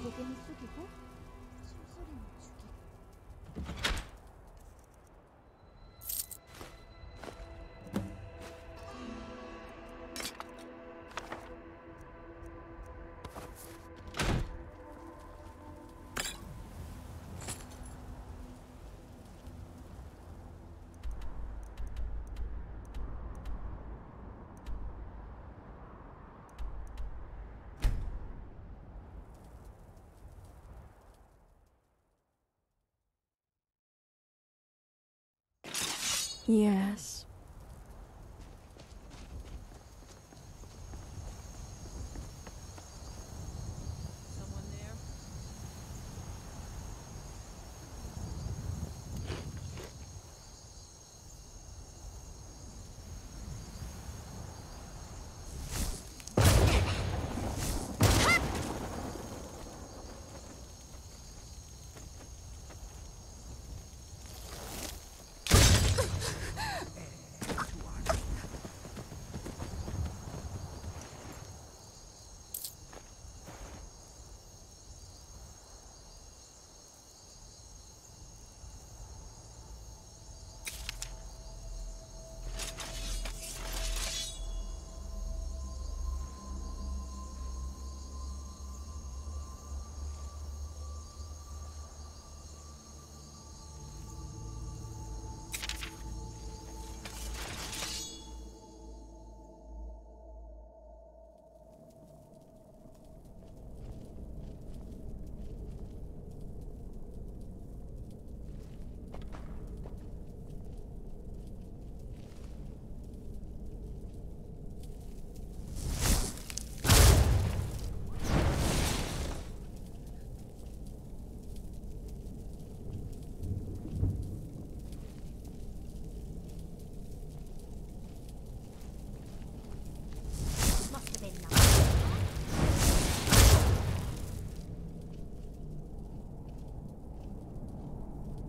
고개는 숙이고 숨소리는 죽이고. Yes. Someone there?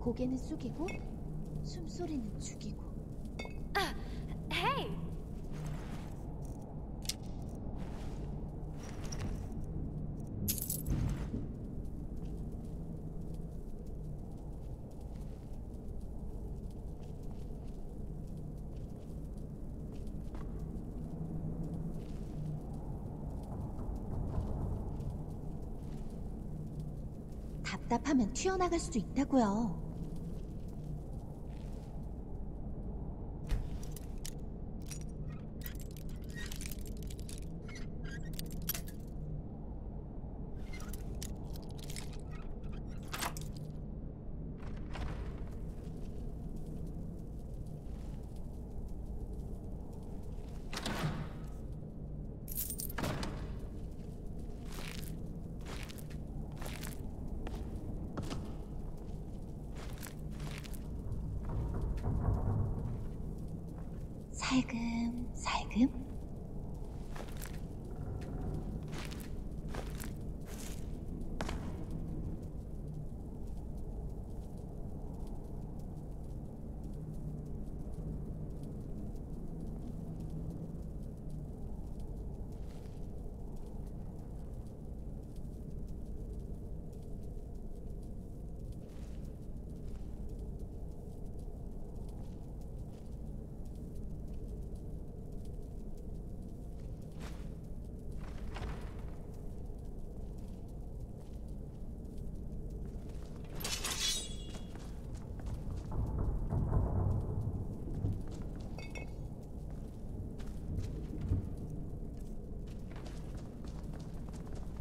고개는 숙이고 숨소리는 죽이고. Hey! 답답하면 튀어나갈 수도 있다고요. 살금살금.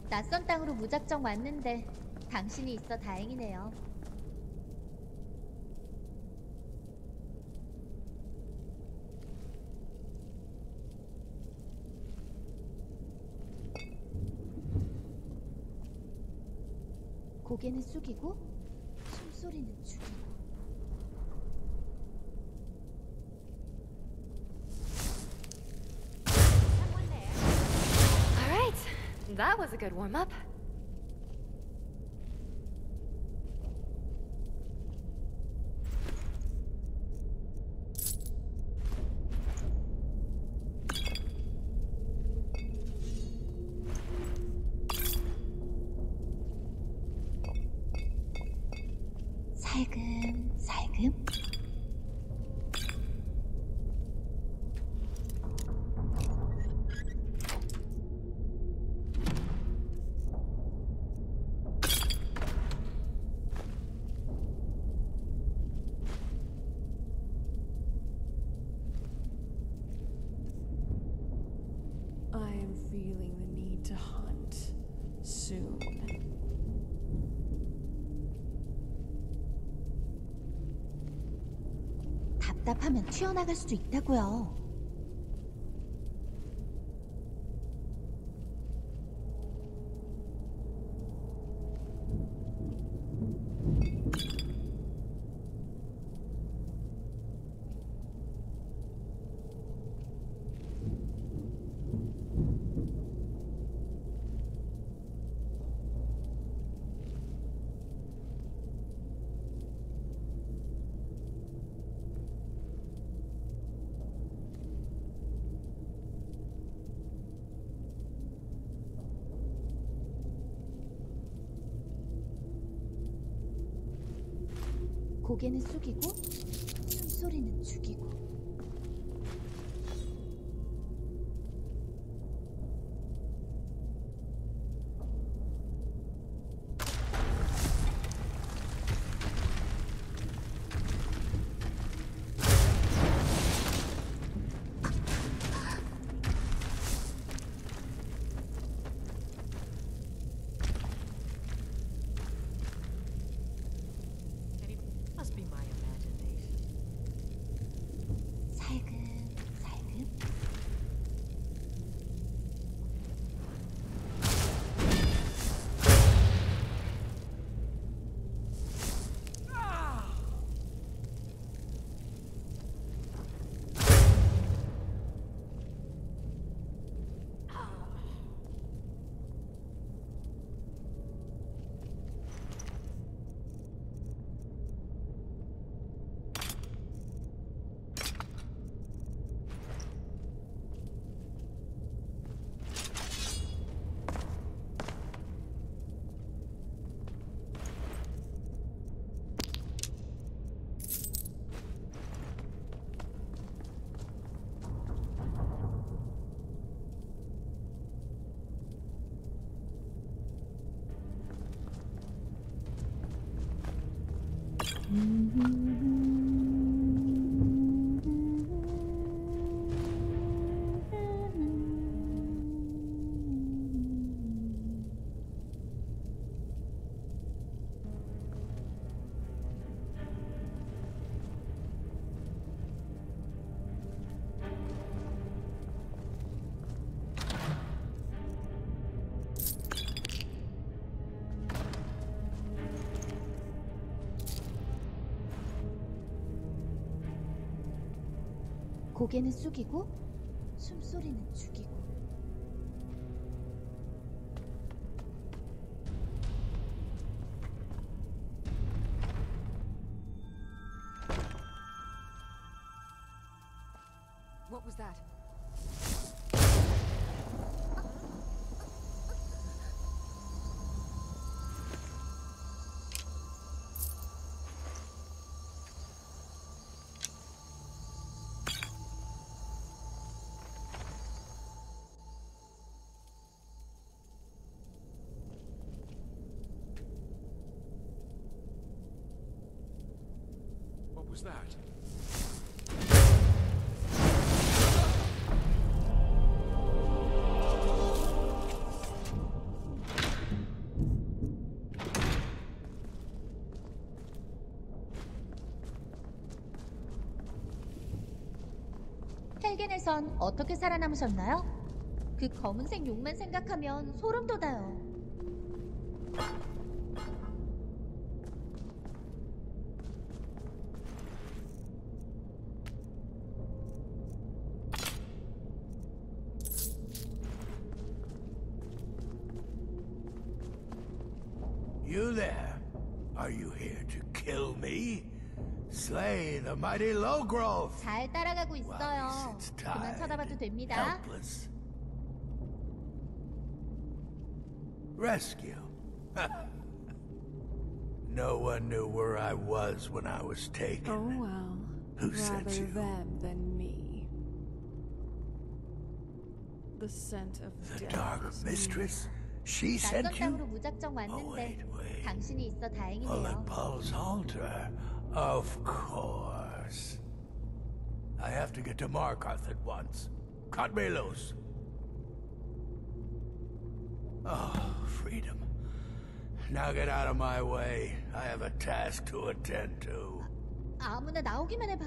낯선 땅으로 무작정 왔는데 당신이 있어 다행이네요. 고개는 숙이고 숨소리는 죽이고. That was a good warm-up. 살금살금. I am feeling the need to hunt soon. 답답하면 튀어나갈 수도 있다고요. 고개는 숙이고 숨소리는 죽이고. Must be my imagination. 고개는 숙이고 숨소리는 죽이고. What was that? What was that? 헬겐에선 어떻게 살아남으셨나요? 그 검은색 용만 생각하면 소름 돋아요. You there? Are you here to kill me? Slay the mighty Logrove! 잘 따라가고 있어요. 그만 쳐다봐도 됩니다. Helpless. Rescue. No one knew where I was when I was taken. Oh well. Who sent Rather you? them than me. The scent of The death Dark is Mistress? She 낯선 sent you? 땅으로 무작정 왔는데 당신이 있어 다행이네요. Bullet Paul's altar. Of course. I have to get to Markarth at once. Cut me loose. Oh, freedom. Now get out of my way. I have a task to attend to. 아무나 나오기만 해봐.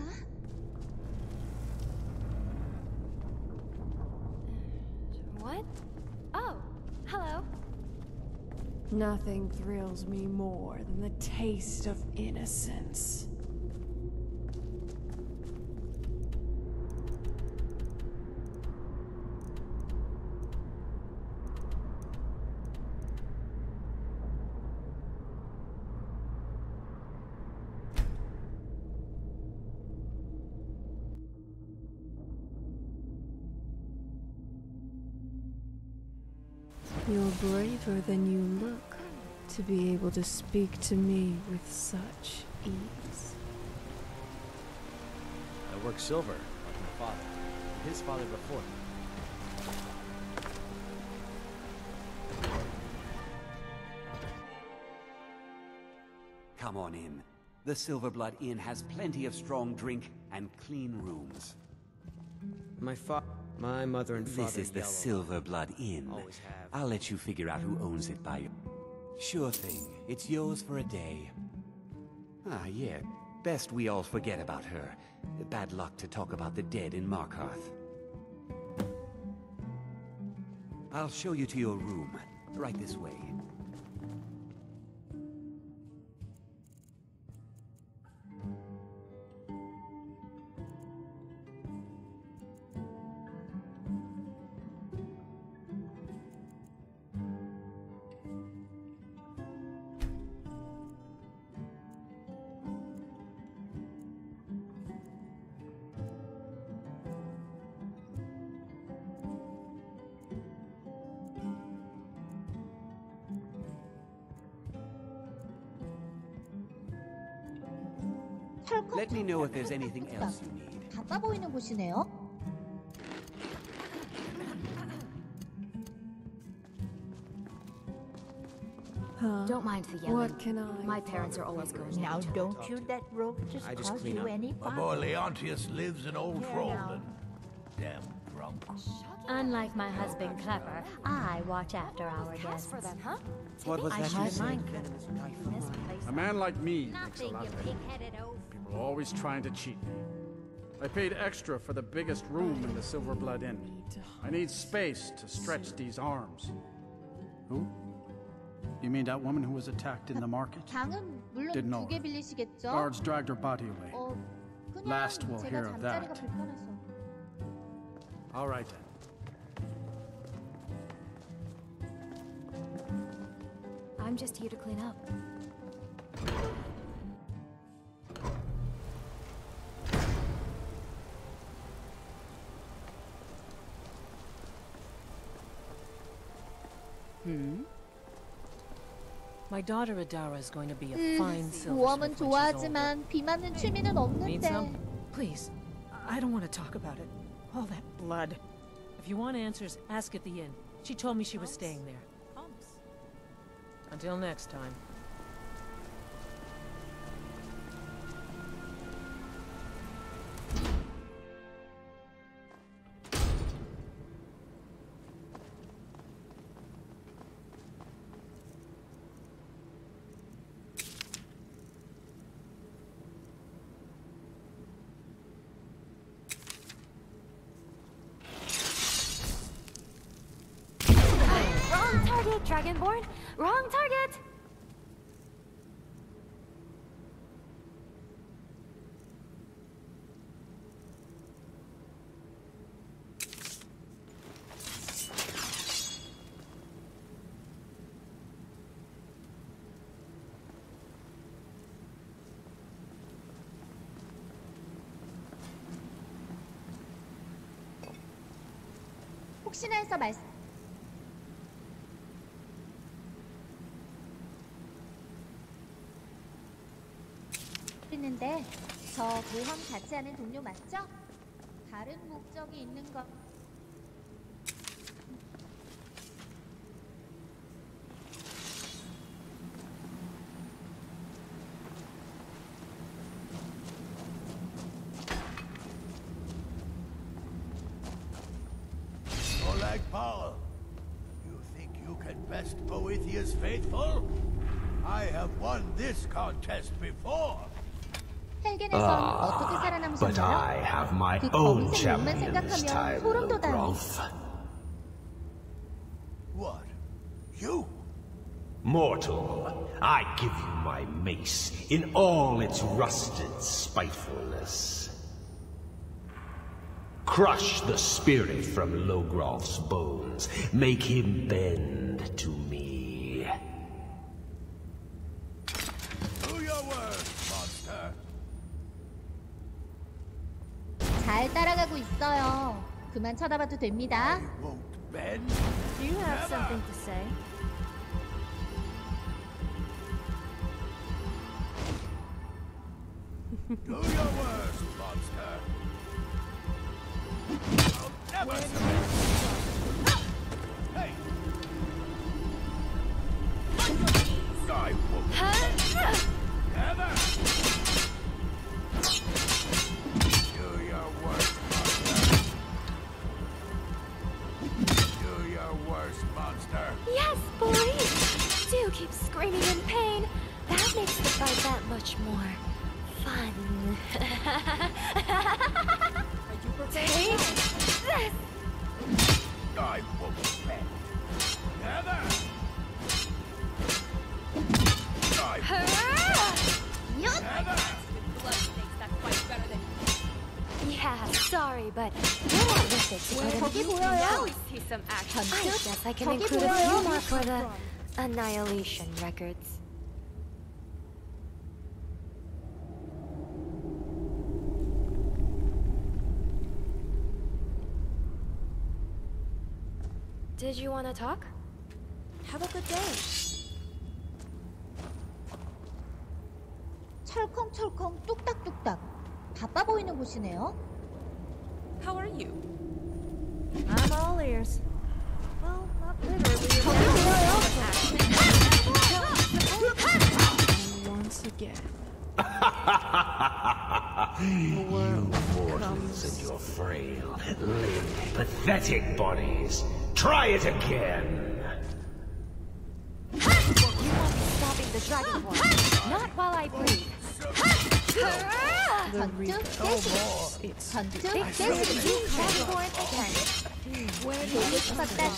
What? Oh, hello. Nothing thrills me more than the taste of innocence. You're braver than you look, to be able to speak to me with such ease. I work silver, like my father. And his father before me. Come on in. The Silverblood Inn has plenty of strong drink and clean rooms. My mother and father. This is the Silverblood Inn. Always have. I'll let you figure out who owns it by you. Sure thing. It's yours for a day. Ah, yeah. Best we all forget about her. Bad luck to talk about the dead in Markarth. I'll show you to your room. Right this way. Let me know if there's anything else you need. 바빠 보이는 곳이네요. Don't mind the yelling. What can I? My parents are always going Now, out. don't you let Rogue just I just cause clean you up. any My fun. boy Leontius lives in Old Yeah, Trollden. Damn drunk. Unlike my husband Clever, I watch after our guests. For them, huh? What was that you said? A man like me makes a Nothing, lot you of money. pig-headed oaf. People are always trying to cheat me. I paid extra for the biggest room in the Silverblood Inn. I need space to stretch these arms. Who? You mean that woman who was attacked in the market? 방은 물론 Didn't know 두 개 her. 빌리시겠죠? Guards dragged her body away. 그냥 Last we'll 제가 hear of 잠자리가 that. 불편해서. All right then. I'm just here to clean up. My daughter Adara is going to be a fine silversmith 모험은 when she's 좋아하지만 비 맞는 취미는 Need some? 없는데. Please. I don't want to talk about it. All that blood. If you want answers, ask at the inn. She told me she was staying there. Until next time. Wrong target, Dragonborn! Wrong target! 혹시나 해서 말씀. 있는데 저 모험 같이 하는 동료 맞죠? 다른 목적이 있는 거. Oleg Paul, you think you can best Boethiah's faithful? I have won this contest before. 헬겐에선 어떻게 But I 살아남으셨나요? have my 그 own 검은색 몸만 champion this 생각하면 time, 소름 돋아요. Logrolf. What? You? Mortal, I give you my mace in all its rusted spitefulness. Crush the spirit from Logrolf's bones. Make him bend to me. Do your worst, monster. 잘 따라가고 있어요. 그만 쳐다봐도 됩니다. Ben? Do you have something to say? Do your worst, monster. I'll never surrender. Hey! I won't. Never! Do your worst, monster. Do your worst, monster. Yes, boys! Do keep screaming in pain. That makes the fight that much more fun. Take this! I won't bend. Never! Yeah, sorry, but you're not with it to go to 저기 the 보여요. Now we see some action. I guess I can 저기 include a 보여요. few more for the Annihilation records. Did you want to talk? Have a good day. 철컹철컹 뚝딱뚝딱. 바빠 보이는 곳이네요. How are you? I'm all ears. Well, not literally. Once again. You mortals and your frail, limp, pathetic bodies. Try it again. You won't be stopping the Dragonborn. Not while I breathe. The Reaper. It's Big Dizzy, Dragonborn again. Where did you put that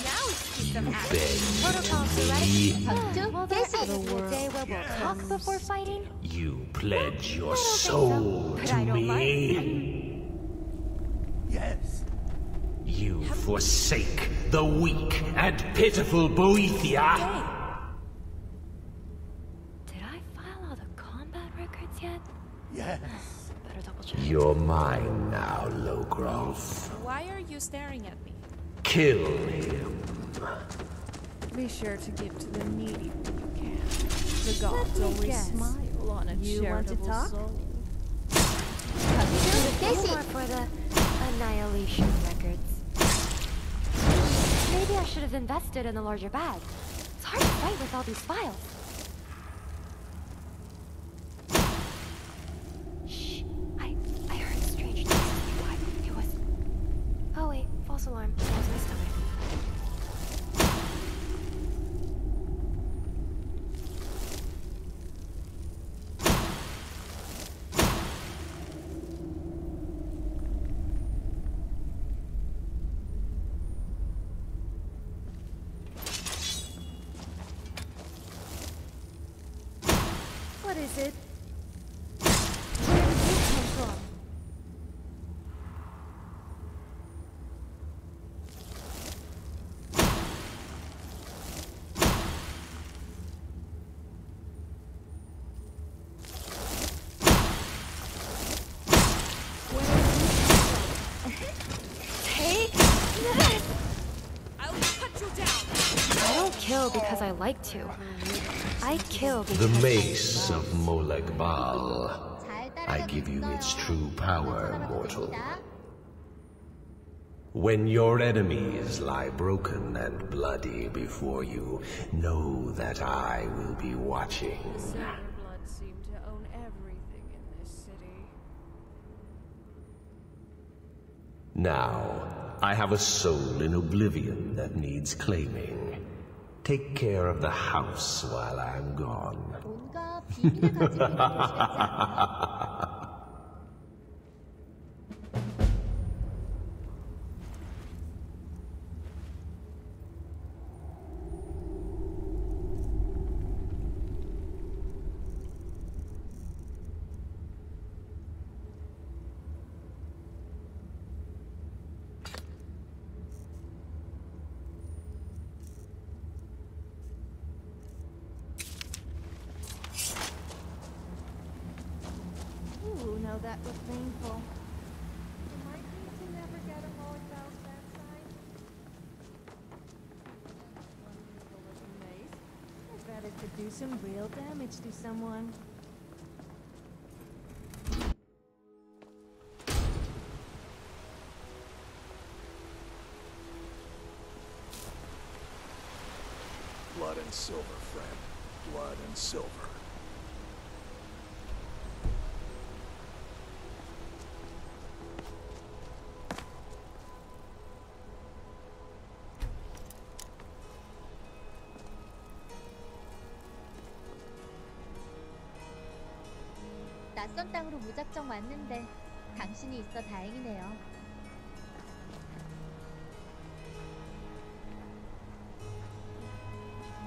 Now we see some action. beg Protocols are ready. 전투 Will there 개시. ever be a day where we'll talk before fighting? You pledge your I don't think so, soul but to I don't me. Yes. You forsake the weak and pitiful Boethia? Did I file all the combat records yet? Yes. Better double check. You're mine now, Logrolf. Why are you staring at me? Kill him. Be sure to give to the needy when you can. The gods always smile on a charitable soul. More for the annihilation records. Maybe I should have invested in a larger bag. It's hard to fight with all these files. Shh. I heard strange noises nearby. It was... Oh wait, false alarm. That was my stomach. What is it? Where did this come from? Take this! I'll cut you down! I don't kill because I like to. I kill because The mace of Molag Bal. I give you its true power, mortal. When your enemies lie broken and bloody before you, know that I will be watching. Silverblood seem to own everything in this city. Now, I have a soul in oblivion that needs claiming. Take care of the house while I'm gone. 뭔가 비밀을 가지고 있는 곳이었지? Ooh, now that was painful. You might need to never get a Molag Bal sign. I bet it could do some real damage to someone. Blood and silver, friend. Blood and silver. 낯선 땅으로 무작정 왔는데 당신이 있어 다행이네요.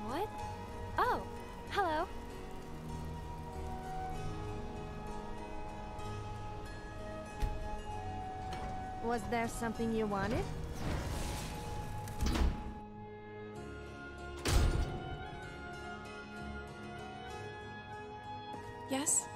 What? Oh, hello. Was there something you wanted? Yes?